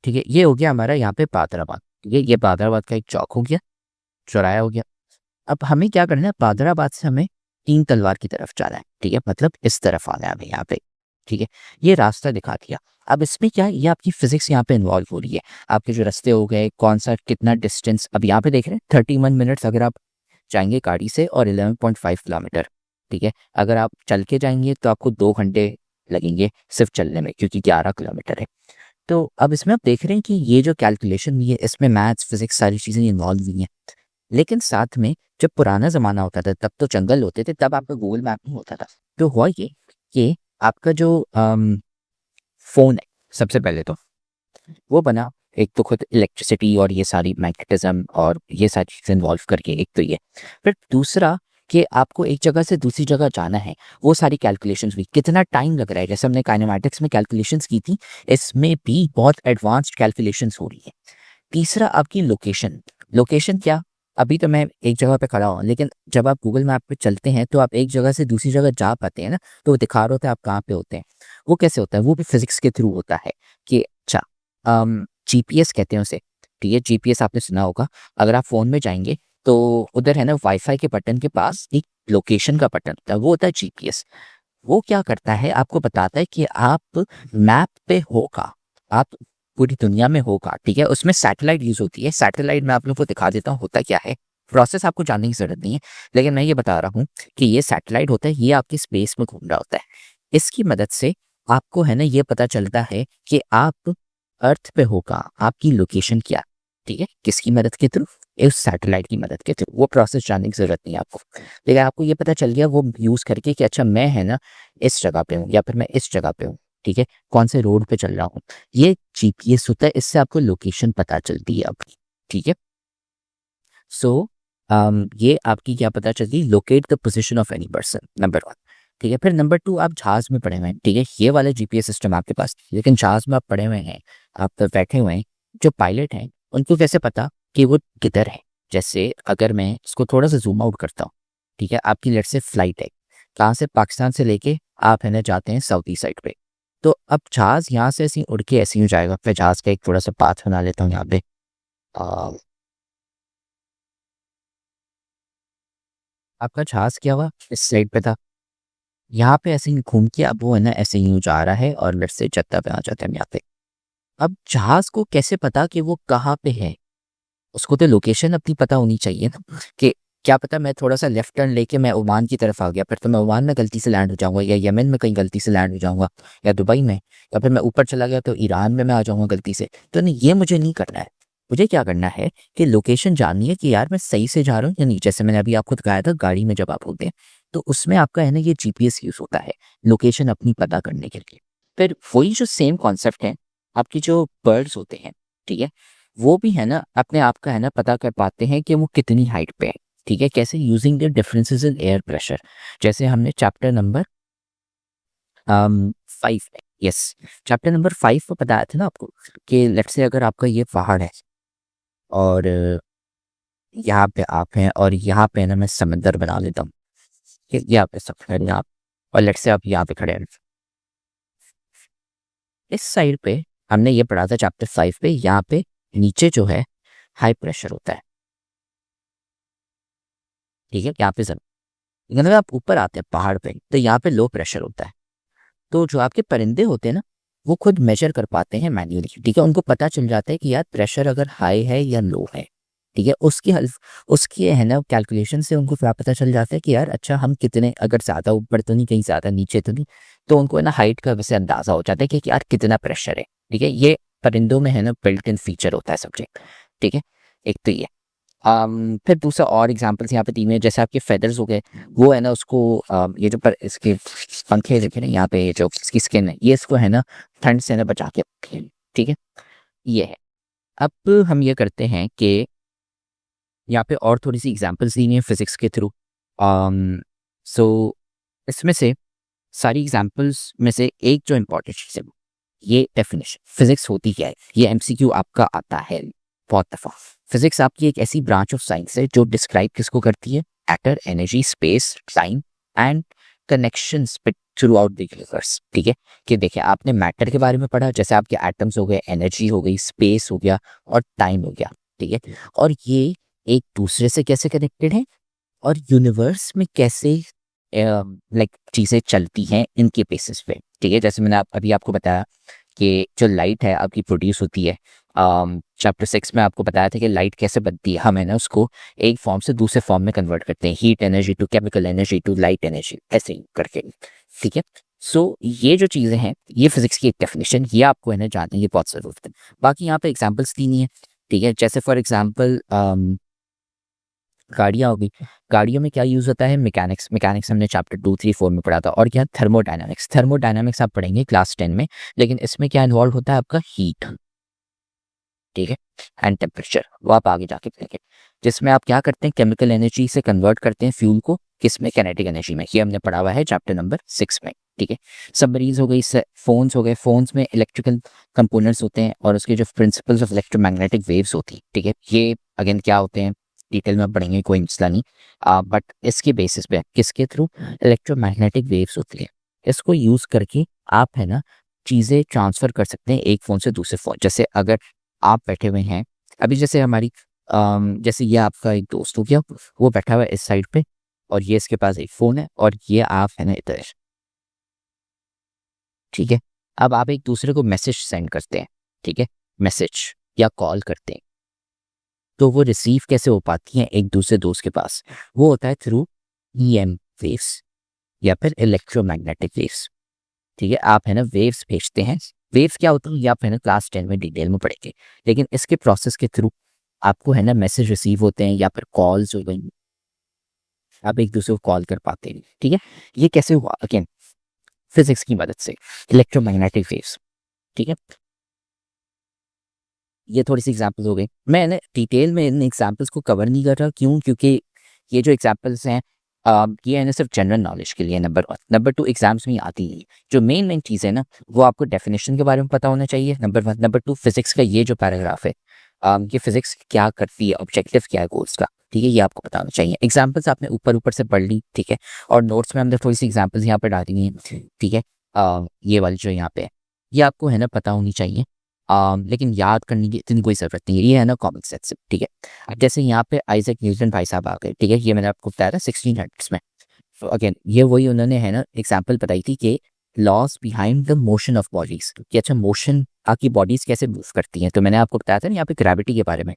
ठीक है। ये हो गया हमारा यहाँ पे बादराबाद, ठीक है। ये बादराबाद का एक चौक हो गया, चौराया हो गया। अब हमें क्या करना है, बादराबाद से हमें तीन तलवार की तरफ जाना है, ठीक है। मतलब इस तरफ आना है हमें यहाँ पे, ठीक है। ये रास्ता दिखा दिया। अब इसमें क्या है, ये आपकी फिजिक्स यहाँ पे इन्वॉल्व हो रही है। आपके जो रास्ते हो गए, कौन सा कितना डिस्टेंस, अब यहाँ पे देख रहे हैं 31 मिनट्स अगर आप जाएंगे गाड़ी से, और 11.5 किलोमीटर, ठीक है। अगर आप चल के जाएंगे तो आपको 2 घंटे लगेंगे सिर्फ चलने में, क्योंकि 11 किलोमीटर है। तो अब इसमें आप देख रहे हैं कि ये जो कैलकुलेशन हुई है, इसमें मैथ्स फिजिक्स सारी चीज़ें इन्वॉल्व हुई हैं। लेकिन साथ में जब पुराना ज़माना होता था, तब तो जंगल होते थे, तब आपका गूगल मैप नहीं होता था। तो हुआ ये कि आपका जो फ़ोन है, सबसे पहले तो वो बना, एक तो खुद इलेक्ट्रिसिटी और ये सारी मैग्नेटिज्म और ये सारी चीज़ें इन्वॉल्व करके, एक तो ये। फिर दूसरा कि आपको एक जगह से दूसरी जगह जाना है, वो सारी कैलकुलेशंस भी, कितना टाइम लग रहा है, जैसे हमने काइनेमैटिक्स में कैलकुलेशंस की थी, इसमें भी बहुत एडवांस्ड कैलकुलेशंस हो रही है। तीसरा आपकी लोकेशन। लोकेशन क्या, अभी तो मैं एक जगह पे खड़ा हूँ, लेकिन जब आप गूगल मैप पे चलते हैं तो आप एक जगह से दूसरी जगह जा पाते हैं ना, तो वो दिखा रहा होता है आप कहाँ पे होते हैं। वो कैसे होता है, वो भी फिजिक्स के थ्रू होता है कि अच्छा जीपीएस कहते हैं उसे, ठीक है। जीपीएस आपने सुना होगा। अगर आप फ़ोन में जाएंगे तो उधर है ना, वाईफाई के बटन के पास एक लोकेशन का बटन होता है, वो होता है जीपीएस। वो क्या करता है, आपको बताता है कि आप मैप पे होगा, आप पूरी दुनिया में होगा, ठीक है। उसमें सैटेलाइट यूज होती है। सैटेलाइट मैं आप लोगों को दिखा देता हूँ होता क्या है, प्रोसेस आपको जानने की जरूरत नहीं है, लेकिन मैं ये बता रहा हूँ कि ये सैटेलाइट होता है, ये आपकी स्पेस में घूम रहा होता है। इसकी मदद से आपको है ना ये पता चलता है कि आप अर्थ पे होगा, आपकी लोकेशन क्या, ठीक है। किसकी मदद के थ्रू, उस सैटेलाइट की मदद के थ्रू। वो प्रोसेस जानने की जरूरत नहीं है आपको, लेकिन आपको ये पता चल गया वो यूज करके कि अच्छा मैं है ना इस जगह पे हूँ, या फिर मैं इस जगह पे हूँ, ठीक है। कौन से रोड पे चल रहा हूँ, ये जीपीएस होता है, इससे आपको लोकेशन पता चलती है आपकी, ठीक है। सो ये आपकी क्या पता चलती है, locate the position of any person, number 1, ठीक है। फिर नंबर 2, आप जहाज में पड़े हुए हैं, ठीक है। ये वाला जीपीएस सिस्टम आपके पास, लेकिन जहाज में आप पड़े हुए हैं, आप तो बैठे हुए हैं, जो पायलट हैं उनको कैसे पता कि वो किधर है। जैसे अगर मैं इसको थोड़ा सा जूम आउट करता हूँ, ठीक है। आपकी लेट से फ्लाइट है, कहाँ से, पाकिस्तान से लेके आप है ना जाते हैं साउथ ईस्ट साइड पे। तो अब जहाज यहाँ से ऐसे ही उड़ के ऐसे ही हो जाएगा। फिर जहाज का एक थोड़ा सा पाथ बना लेता हूँ यहाँ पे। आपका जहाज क्या हुआ, इस साइड पे था, यहाँ पे ऐसे ही घूम के अब वो है ना ऐसे ही जा रहा है, और लेट से जद्दा पे आ जाते हैं हम यहाँ पे। अब जहाज को कैसे पता कि वो कहाँ पे है, उसको तो लोकेशन अपनी पता होनी चाहिए ना। कि क्या पता मैं थोड़ा सा लेफ्ट टर्न लेके मैं ओमान की तरफ आ गया, फिर तो मैं ओमान में गलती से लैंड हो जाऊंगा, या यमन में कहीं गलती से लैंड हो जाऊंगा, या दुबई में, या फिर मैं ऊपर चला गया तो ईरान में मैं आ जाऊंगा गलती से। तो नहीं, ये मुझे नहीं करना है। मुझे क्या करना है कि लोकेशन जाननी है कि यार मैं सही से जा रहा हूँ या नहीं। जैसे मैंने अभी आपको दिखाया था गाड़ी में जब आप होते हैं, तो उसमें आपका है ना ये जीपीएस यूज होता है लोकेशन अपनी पता करने के लिए। फिर वही जो सेम कॉन्सेप्ट है, आपकी जो बर्ड्स होते हैं, ठीक है, वो भी है ना अपने आप का है ना पता कर पाते हैं कि वो कितनी हाइट पे है, ठीक है। कैसे, using the differences in air pressure. जैसे हमने chapter number 5, yes, chapter number 5 में बताया था ना आपको कि लेट्स से अगर आपका ये पहाड़ है, और यहाँ पे आप हैं, और यहाँ पे ना मैं समंदर बना लेता हूँ कि यहाँ पे सब खड़े हैं आप, और लेट्स से आप यहाँ पे खड़े हैं। इस साइड पे हमने ये पढ़ा था चैप्टर 5 पे, यहाँ पे नीचे जो है हाई प्रेशर होता है, ठीक है। यहाँ पे लेकिन अगर आप ऊपर आते हैं पहाड़ पे, तो यहाँ पे लो प्रेशर होता है। तो जो आपके परिंदे होते हैं ना, वो खुद मेजर कर पाते हैं मैन्युअली, ठीक है। उनको पता चल जाता है कि यार प्रेशर अगर हाई है या लो है, ठीक है। उसकी है ना कैलकुलेशन से उनको क्या पता चल जाता है कि यार अच्छा हम कितने, अगर ज़्यादा ऊपर तो नहीं, कहीं ज़्यादा नीचे तो नहीं, तो उनको है ना हाइट का वैसे अंदाज़ा हो जाता है कि यार कितना प्रेशर है, ठीक है। ये परिंदों में है ना बिल्ट इन फीचर होता है सब्जेक्ट, ठीक है। एक तो ये फिर दूसरा और एग्जांपल्स यहाँ पे तीन है। जैसे आपके फेदर्स हो गए, वो है ना उसको ये जो पर इसके पंखे देखे ना, यहाँ पे जो इसकी स्किन है, ये इसको है ना ठंड से ना बचा के रखती है, ठीक है। ये है। अब हम ये करते हैं कि यहाँ पे और थोड़ी सी एग्जांपल्स दी हैं फिजिक्स के थ्रू। सो इसमें से सारी एग्जाम्पल्स में से एक जो इम्पोर्टेंट चीज़ है ये डेफिनेशन फिजिक्स होती क्या है, ये एमसीक्यू आपका आता है बहुत दफा। फिजिक्स आपकी एक ऐसी ब्रांच ऑफ साइंस है जो डिस्क्राइब किसको करती है, matter, energy, space, time and connections through out the universe. ठीक है, कि देखिए आपने मैटर के बारे में पढ़ा, जैसे आपके एटम्स हो गए, एनर्जी हो गई, स्पेस हो गया और टाइम हो गया। ठीक है, और ये एक दूसरे से कैसे कनेक्टेड है और यूनिवर्स में कैसे लाइक चीज़ें चलती हैं इनके बेसिस पे। ठीक है, जैसे मैंने अभी आपको बताया कि जो लाइट है आपकी प्रोड्यूस होती है, चैप्टर 6 में आपको बताया था कि लाइट कैसे बनती है, हम है ना उसको एक फॉर्म से दूसरे फॉर्म में कन्वर्ट करते हैं, heat energy to chemical energy to light energy, ऐसे ही करके। ठीक है, सो ये जो चीज़ें हैं ये फिजिक्स की एक डेफिनेशन, ये आपको है ना जानने की बहुत ज़रूरत है। बाकी यहाँ पे एग्जाम्पल्स दी नहीं है। ठीक है, जैसे फॉर एग्जाम्पल गाड़ियाँ हो गई, गाड़ियों में क्या यूज़ होता है, मैकेनिक्स। मैकेनिक्स हमने चैप्टर 2, 3, 4 में पढ़ा था। और क्या, थर्मोडायनामिक्स। थर्मोडायनामिक्स आप पढ़ेंगे क्लास 10 में, लेकिन इसमें क्या इन्वॉल्व होता है आपका, हीट। ठीक है, एंड टेम्परेचर, वो आप आगे जाके पढ़ेंगे, जिसमें आप क्या करते हैं, केमिकल एनर्जी से कन्वर्ट करते हैं फ्यूल को, किसमें, कैनेटिक एनर्जी में। ये हमने पढ़ा हुआ है चैप्टर नंबर 6 में। ठीक है, सबमरीन्स हो गई, फोन्स हो गए, फोन्स में इलेक्ट्रिकल कंपोनेंट्स होते हैं और उसके जो प्रिंसिपल्स ऑफ इलेक्ट्रोमैग्नेटिक वेव्स होती है। ठीक है, ये अगेन क्या होते हैं, डिटेल में पढ़ेंगे, कोई मसला नहीं, बट इसके बेसिस पे किसके थ्रू, इलेक्ट्रोमैग्नेटिक वेव्स होती है, इसको यूज़ करके आप है ना चीज़ें ट्रांसफ़र कर सकते हैं एक फ़ोन से दूसरे फ़ोन। जैसे अगर आप बैठे हुए हैं अभी, जैसे हमारी जैसे ये आपका एक दोस्त हो गया, वो बैठा हुआ है इस साइड पे और ये इसके पास एक फ़ोन है और ये आप है ना इधर। ठीक है, अब आप एक दूसरे को मैसेज सेंड करते हैं। ठीक है, मैसेज या कॉल करते हैं, तो वो रिसीव कैसे हो पाती हैं एक दूसरे दोस्त के पास, वो होता है थ्रू ईएम वेव्स या फिर इलेक्ट्रोमैग्नेटिक वेव्स। ठीक है, आप है ना वेव्स भेजते हैं। वेव्स क्या होती है ये आप है ना क्लास 10 में डिटेल में पढ़ेंगे, लेकिन इसके प्रोसेस के थ्रू आपको है ना मैसेज रिसीव होते हैं या फिर कॉल्स हो गई, आप एक दूसरे को कॉल कर पाते हैं। ठीक है, ये कैसे हुआ, अगेन फिजिक्स की मदद से, इलेक्ट्रोमैग्नेटिक वेव्स। ठीक है, ये थोड़ी सी एग्जांपल्स हो गई। मैं ना डिटेल में इन एग्जांपल्स को कवर नहीं कर रहा, क्यों, क्योंकि ये जो एग्जांपल्स हैं ये है ना सिर्फ जनरल नॉलेज के लिए, नंबर 1। नंबर 2, एग्जाम्स में आती नहीं। जो मेन चीज़ है ना वो आपको डेफिनेशन के बारे में पता होना चाहिए, नंबर 1। नंबर 2, फिजिक्स का ये जो पैराग्राफ है, ये फिजिक्स क्या करती है, ऑब्जेक्टिव क्या है कोर्स का। ठीक है, ये आपको पता होना चाहिए। एग्जाम्पल्स आपने ऊपर ऊपर से पढ़ ली, ठीक है, और नोट्स में हमने थोड़ी सी एग्जाम्पल्स यहाँ पर डाली हैं। ठीक है, ये वाली जो यहाँ पे है ये आपको है ना पता होनी चाहिए, लेकिन याद करने की इतनी कोई ज़रूरत नहीं है, ये है ना कॉमन सेंस। ठीक है, अब जैसे यहाँ पे आइजैक न्यूटन भाई साहब आ गए। ठीक है, ये मैंने आपको बताया था 1600s में। तो अगेन ये वही उन्होंने है ना एग्जांपल बताई थी कि loss behind the motion of bodies, कि अच्छा मोशन आपकी बॉडीज कैसे मूव करती हैं। तो मैंने आपको बताया था ना यहाँ पे ग्रेविटी के बारे में,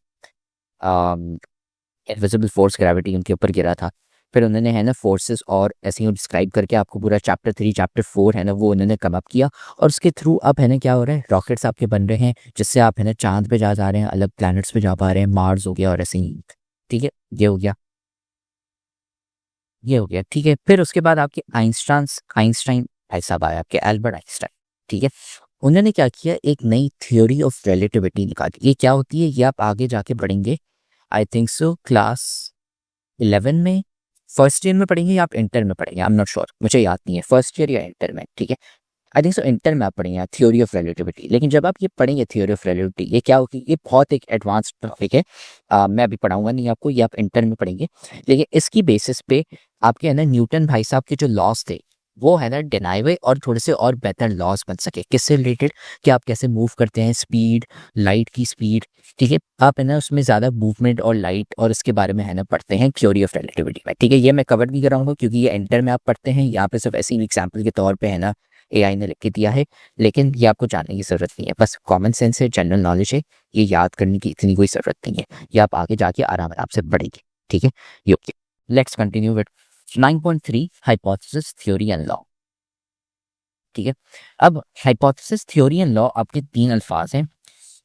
इनविजिबल फोर्स ग्रेविटी उनके ऊपर गिरा था। फिर उन्होंने है ना फोर्सेस और ऐसे ही डिस्क्राइब करके आपको पूरा चैप्टर 3 चैप्टर 4 है ना वो उन्होंने कम अप किया, और उसके थ्रू अब है ना क्या हो रहा है, रॉकेट्स आपके बन रहे हैं जिससे आप है ना चांद पे जा रहे हैं, अलग प्लैनेट्स पे जा पा रहे हैं, मार्स हो गया और ऐसे ही। ठीक है, ये हो गया, ये हो गया। ठीक है, फिर उसके बाद आपके आइंस्टाइन भाई साहब आए, आपके एल्बर्ट आइंस्टाइन। ठीक है, उन्होंने क्या किया, एक नई थ्योरी ऑफ रिलेटिविटी निकाली। ये क्या होती है ये आप आगे जाके पढ़ेंगे, आई थिंक सो क्लास 11 में, फर्स्ट ईयर में पढ़ेंगे या आप इंटर में पढ़ेंगे, आई एम नॉट श्योर, मुझे याद नहीं है फर्स्ट ईयर या इंटर में। ठीक है, आई थिंक सो इंटर में आप पढ़ेंगे थ्योरी ऑफ रिलेटिविटी। लेकिन जब आप ये पढ़ेंगे थ्योरी ऑफ रिलेटिविटी, ये क्या होगी, ये बहुत एक एडवांस टॉपिक है, मैं अभी पढ़ाऊंगा नहीं आपको, ये आप इंटर में पढ़ेंगे। लेकिन इसकी बेसिस पे आपके है ना न्यूटन भाई साहब के जो लॉस थे वो है ना डिनाई हुए और थोड़े से और बेहतर लॉस बन सके, किससे रिलेटेड, कि आप कैसे मूव करते हैं, स्पीड, लाइट की स्पीड। ठीक है, आप है ना उसमें ज़्यादा मूवमेंट और लाइट और इसके बारे में है ना पढ़ते हैं थ्योरी ऑफ रिलेटिविटी में। ठीक है, ये मैं कवर नहीं कराऊंगा क्योंकि ये इंटर में आप पढ़ते हैं, यहाँ पे सिर्फ ऐसे ही एग्जाम्पल के तौर पर है ना एआई ने लिख के दिया है, लेकिन ये आपको जानने की ज़रूरत नहीं है, बस कॉमन सेंस है, जनरल नॉलेज है, ये याद करने की इतनी कोई ज़रूरत नहीं है, ये आप आगे जाके आराम आराम से पढ़ेंगे। ठीक है, ये okay, let's continue with 9.3 hypothesis, theory and law. ठीक है, अब हाइपोथेसिस, थ्योरी एंड लॉ आपके 3 अल्फाज हैं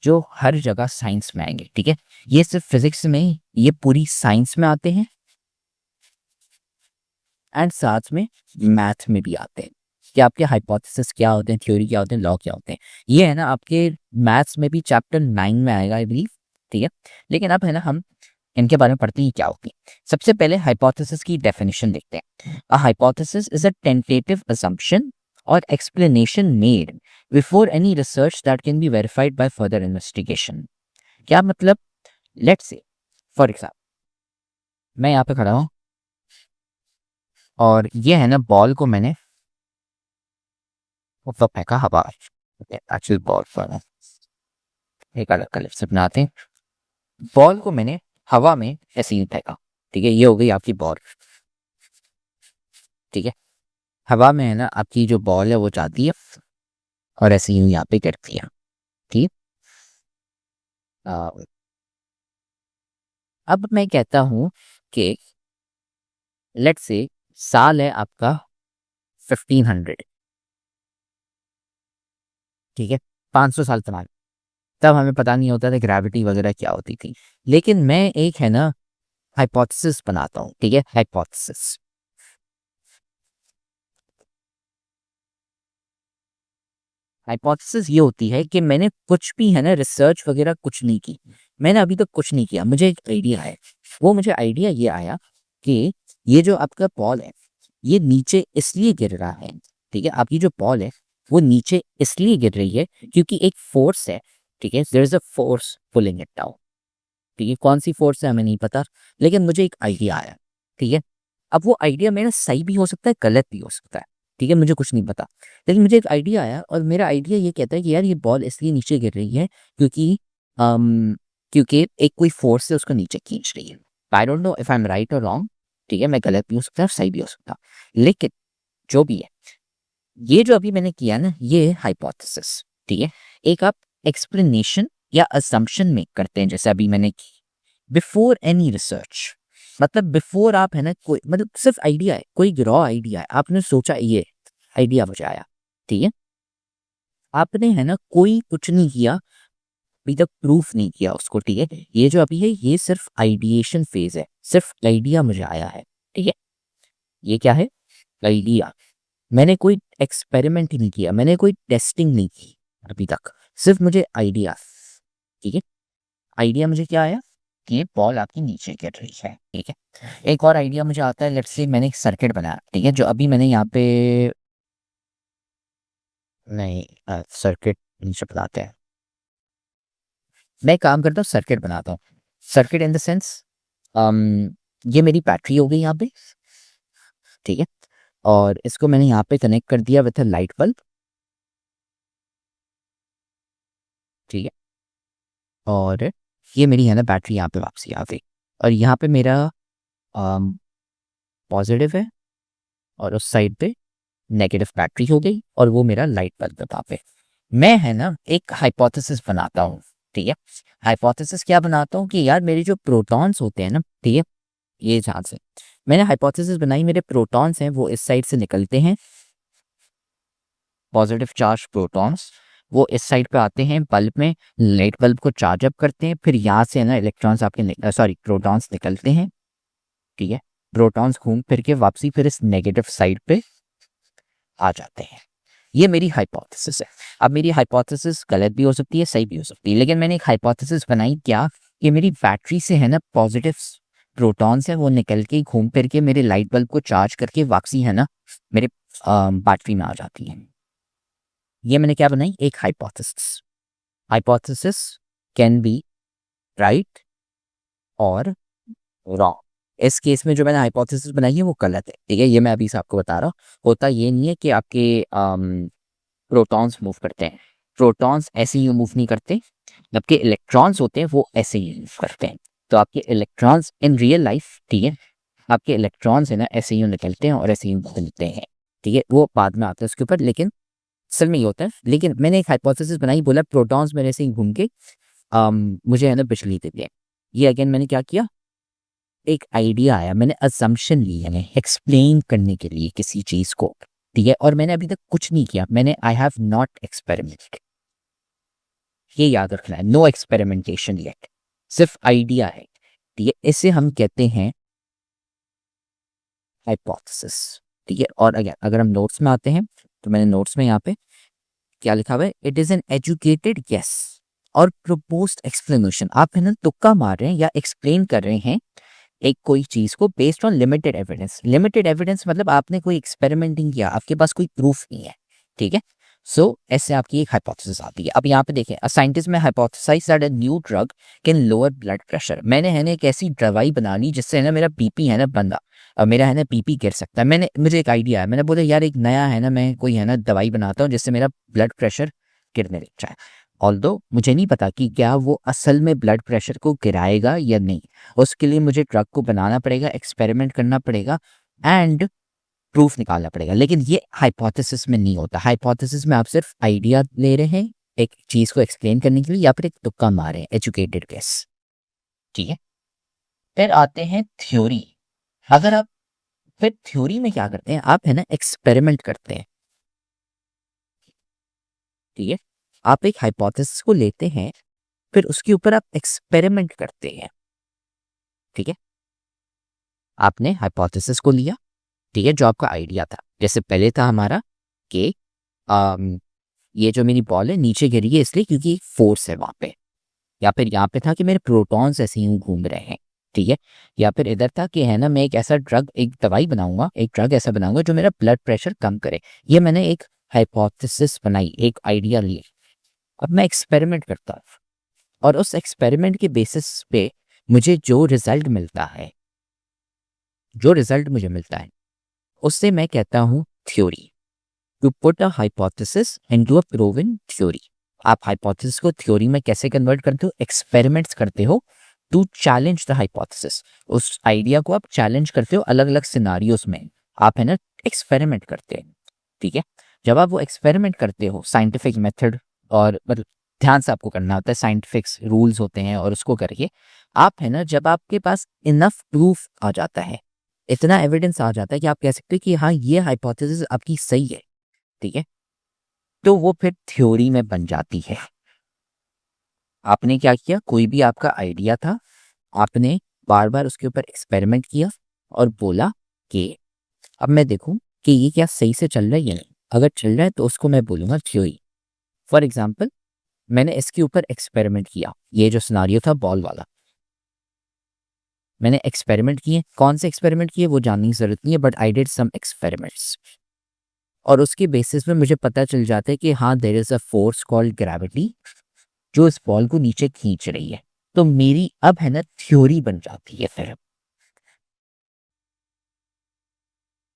जो हर जगह साइंस में आएंगे। ठीक है, ये सिर्फ फिजिक्स में, ये पूरी साइंस में आते हैं एंड साथ में मैथ में भी आते हैं, कि आपके हाइपोथेसिस क्या होते हैं, थ्योरी क्या होते हैं, लॉ क्या होते हैं। ये है ना आपके मैथ्स में भी चैप्टर 9 में आएगा आई बिलीव। ठीक है, लेकिन अब है ना हम इनके बारे में पढ़ते हैं क्या होती है। सबसे पहले हाइपोथेसिस की डेफिनेशन देखते हैं। A hypothesis is a tentative assumption और explanation made before any research that can be verified by further investigation. क्या मतलब? लेट्स से फॉर एग्जाम्पल मैं यहाँ पे खड़ा हूँ और ये है ना बॉल को मैंने ऊपर फेंका हवा, एक्चुअली बॉल पर एक अलग कलर से बनाते हैं। बॉल को मैंने हवा में ऐसे ही फेंका, ठीक है, ये हो गई आपकी बॉल। ठीक है, हवा में है ना आपकी जो बॉल है वो जाती है और ऐसे ही यहाँ पे गिरती है। ठीक, अब मैं कहता हूं कि लेट्स से साल है आपका 1500, ठीक है, 500 साल पुराना। तब हमें पता नहीं होता था ग्रेविटी वगैरह क्या होती थी, लेकिन मैं एक है ना हाइपोथेसिस बनाता हूँ। ठीक है, हाइपोथेसिस हाइपोथेसिस ये होती है कि मैंने कुछ भी है ना रिसर्च वगैरह कुछ नहीं की, मैंने अभी तक कुछ नहीं किया, मुझे एक आइडिया है। वो मुझे आइडिया ये आया कि ये जो आपका बॉल है ये नीचे इसलिए गिर रहा है। ठीक है, आपकी जो बॉल है वो नीचे इसलिए गिर रही है क्योंकि एक फोर्स है। ठीक है, there is a force pulling it down. ठीक है, कौन सी फोर्स है हमें नहीं पता, लेकिन मुझे एक आइडिया आया। ठीक है, अब वो आइडिया मेरा सही भी हो सकता है गलत भी हो सकता है। ठीक है, मुझे कुछ नहीं पता, लेकिन मुझे एक आइडिया आया और मेरा आइडिया ये कहता है कि यार ये बॉल इसलिए नीचे गिर रही है क्योंकि क्योंकि एक कोई फोर्स है उसको नीचे खींच रही है। I don't know if I am right और रॉन्ग। ठीक है, मैं गलत भी हो सकता है सही भी हो सकता है, लेकिन जो भी है ये जो अभी मैंने किया ना ये हाइपोथेसिस। ठीक है, एक आप एक्सप्लेनेशन या असम्पशन मेक करते हैं जैसे अभी मैंने की बिफोर एनी रिसर्च। मतलब बिफोर आप है ना कोई मतलब सिर्फ आइडिया है, कोई रॉ आइडिया है, आपने सोचा ये आइडिया मुझे आया। ठीक है, आपने है ना कोई कुछ नहीं किया, अभी तक प्रूफ नहीं किया उसको। ठीक है, ये जो अभी है ये सिर्फ आइडिएशन फेज है, सिर्फ आइडिया मुझे आया है। ठीक है, ये क्या है? आइडिया। मैंने कोई एक्सपेरिमेंट ही नहीं किया, मैंने कोई टेस्टिंग नहीं की अभी तक, सिर्फ मुझे आइडिया। ठीक है, आइडिया मुझे क्या आया कि बॉल आपकी नीचे गिर रही है। ठीक है, एक और आइडिया मुझे आता है, लेट्स से मैंने एक सर्किट बनाया। ठीक है, जो अभी मैंने यहाँ पे नहीं सर्किट नीचे बनाते हैं, मैं काम करता हूँ सर्किट बनाता हूँ। सर्किट इन द सेंस ये मेरी बैटरी हो गई यहाँ पे। ठीक है, और इसको मैंने यहाँ पे कनेक्ट कर दिया विथ अ लाइट बल्ब। ठीक है, और ये मेरी है ना बैटरी यहाँ पे वापसी आ गई और यहाँ पे मेरा पॉजिटिव है और उस साइड पे नेगेटिव बैटरी हो गई और वो मेरा लाइट बल्ब है वहाँ पे। मैं है ना एक हाइपोथेसिस बनाता हूँ। ठीक है, हाइपोथेसिस क्या बनाता हूँ कि यार मेरे जो प्रोटॉन्स होते हैं ना, ठीक है, ये जहाँ से मैंने हाइपोथेसिस बनाई, मेरे प्रोटॉन्स हैं वो इस साइड से निकलते हैं, पॉजिटिव चार्ज प्रोटॉन्स वो इस साइड पे आते हैं बल्ब में, लाइट बल्ब को चार्ज अप करते हैं, फिर यहाँ से है ना इलेक्ट्रॉन्स आपके सॉरी प्रोटॉन्स निकलते हैं। ठीक है, प्रोटॉन्स घूम फिर के वापसी फिर इस नेगेटिव साइड पे आ जाते हैं। ये मेरी हाइपोथेसिस है। अब मेरी हाइपोथेसिस गलत भी हो सकती है सही भी हो सकती है, लेकिन मैंने एक हाइपोथेसिस बनाई क्या कि मेरी बैटरी से है ना पॉजिटिव प्रोटॉन्स है वो निकल के घूम फिर के मेरे लाइट बल्ब को चार्ज करके वापसी है ना मेरे बैटरी में आ जाती है। ये मैंने क्या बनाई? एक hypothesis. Hypothesis can be right और रॉन्ग। इस केस में जो मैंने हाइपोथेसिस बनाई है वो गलत है। ठीक है, ये मैं अभी से आपको बता रहा हूँ। होता ये नहीं है कि आपके प्रोटॉन्स मूव करते हैं, प्रोटॉन्स ऐसे ही मूव नहीं करते, आपके इलेक्ट्रॉन्स होते हैं वो ऐसे ही मूव करते हैं। तो आपके इलेक्ट्रॉन्स इन रियल लाइफ, ठीक है, आपके इलेक्ट्रॉन्स है ना ऐसे ही निकलते हैं और ऐसे ही निकलते हैं। ठीक है, वो बाद में आता है उसके ऊपर, लेकिन असल में ये होता है। लेकिन मैंने एक हाइपोथेसिस बनाई, बोला प्रोटॉन्स मेरे से ही घूम के मुझे है ना बिजली देते हैं। ये अगेन मैंने क्या किया, एक आइडिया आया, मैंने असम्पशन ली है एक्सप्लेन करने के लिए किसी चीज को। ठीक है, और मैंने अभी तक कुछ नहीं किया, मैंने आई हैव नॉट एक्सपेरिमेंटेड, ये याद रखना है, नो एक्सपेरिमेंटेशन येट, सिर्फ आइडिया है। ठीक है, इसे हम कहते हैं हाइपोथेसिस। ठीक है, और अगर हम नोट्स में आते हैं तो मैंने नोट्स में यहाँ पे क्या लिखा हुआ है, it is an educated guess और प्रोपोज्ड एक्सप्लेनेशन, आप है ना तुक्का मार रहे हैं या एक्सप्लेन कर रहे हैं एक कोई चीज को based on limited evidence. Limited evidence मतलब आपने कोई एक्सपेरिमेंट नहीं किया, आपके पास कोई प्रूफ नहीं है, ठीक है। सो ऐसे आपकी एक हाइपोथेसिस आती है। अब यहाँ पे देखें, अ साइंटिस्ट में hypothesised that a new drug can lower blood pressure. मैंने है ना एक ऐसी दवाई बना ली जिससे है ना मेरा बीपी है ना बंदा, और मेरा है ना बीपी गिर सकता है। मुझे एक आइडिया है, मैंने बोला यार एक नया है ना, मैं कोई है ना दवाई बनाता हूँ जिससे मेरा ब्लड प्रेशर गिरने लग जाए। ऑल्दो मुझे नहीं पता कि क्या वो असल में ब्लड प्रेशर को गिराएगा या नहीं। उसके लिए मुझे ड्रग को बनाना पड़ेगा, एक्सपेरिमेंट करना पड़ेगा एंड प्रूफ निकालना पड़ेगा। लेकिन ये हाइपोथेसिस में नहीं होता। हाइपोथेसिस में आप सिर्फ आइडिया ले रहे हैं एक चीज को एक्सप्लेन करने के लिए, या फिर एक तुक्का मार रहे हैं, एजुकेटेड गेस, ठीक है। फिर आते हैं थ्योरी। अगर आप फिर थ्योरी में क्या करते हैं, आप है ना एक्सपेरिमेंट करते हैं, ठीक है। आप एक हाइपोथेसिस को लेते हैं, फिर उसके ऊपर आप एक्सपेरिमेंट करते हैं, ठीक है। आपने हाइपोथेसिस को लिया, ठीक है, जो आपका आइडिया था। जैसे पहले था हमारा कि ये जो मेरी बॉल है नीचे गिरी है इसलिए क्योंकि फोर्स है वहां पे, या फिर यहाँ पे था कि मेरे प्रोटॉन्स ऐसे यूं घूम रहे हैं, ठीक है। या फिर इधर था कि है ना मैं एक ऐसा ड्रग, एक दवाई बनाऊंगा, एक ड्रग ऐसा बनाऊंगा जो मेरा ब्लड प्रेशर कम करे। ये मैंने एक हाइपोथेसिस बनाई, एक आइडिया लिया। अब मैं एक्सपेरिमेंट करता हूँ, और उस एक्सपेरिमेंट के बेसिस पे मुझे जो रिजल्ट मिलता है, उससे मैं कहता हूँ theory. To put a hypothesis into a proven theory. आप हाइपोथेसिस को थ्योरी में कैसे कन्वर्ट करते हो, एक्सपेरिमेंट्स करते हो टू चैलेंज द हाइपोथेसिस। उस आइडिया को आप चैलेंज करते हो अलग अलग सिनारियोज में, आप है ना एक्सपेरिमेंट करते हैं, ठीक है। जब आप वो एक्सपेरिमेंट करते हो साइंटिफिक मेथड, और मतलब ध्यान से आपको करना होता है, साइंटिफिक रूल्स होते हैं, और उसको करके आप है ना जब आपके पास इनफ प्रूफ आ जाता है, इतना एविडेंस आ जाता है कि आप कह सकते हो कि हाँ ये हाइपोथेसिस आपकी सही है, ठीक है, तो वो फिर थ्योरी में बन जाती है। आपने क्या किया, कोई भी आपका आइडिया था, आपने बार बार उसके ऊपर एक्सपेरिमेंट किया और बोला कि अब मैं देखूं कि ये क्या सही से चल रहा है या नहीं। अगर चल रहा है तो उसको मैं बोलूंगा थ्योरी। फॉर एग्जाम्पल, मैंने इसके ऊपर एक्सपेरिमेंट किया, ये जो सिनारियो था बॉल वाला, मैंने एक्सपेरिमेंट किए। कौन से एक्सपेरिमेंट किए वो जानने की जरूरत नहीं है, but I did some experiments, और उसके बेसिस में मुझे पता चल जाता है कि हाँ there is a force called gravity जो इस बॉल को नीचे खींच रही है। तो मेरी अब है ना थ्योरी बन जाती है फिर,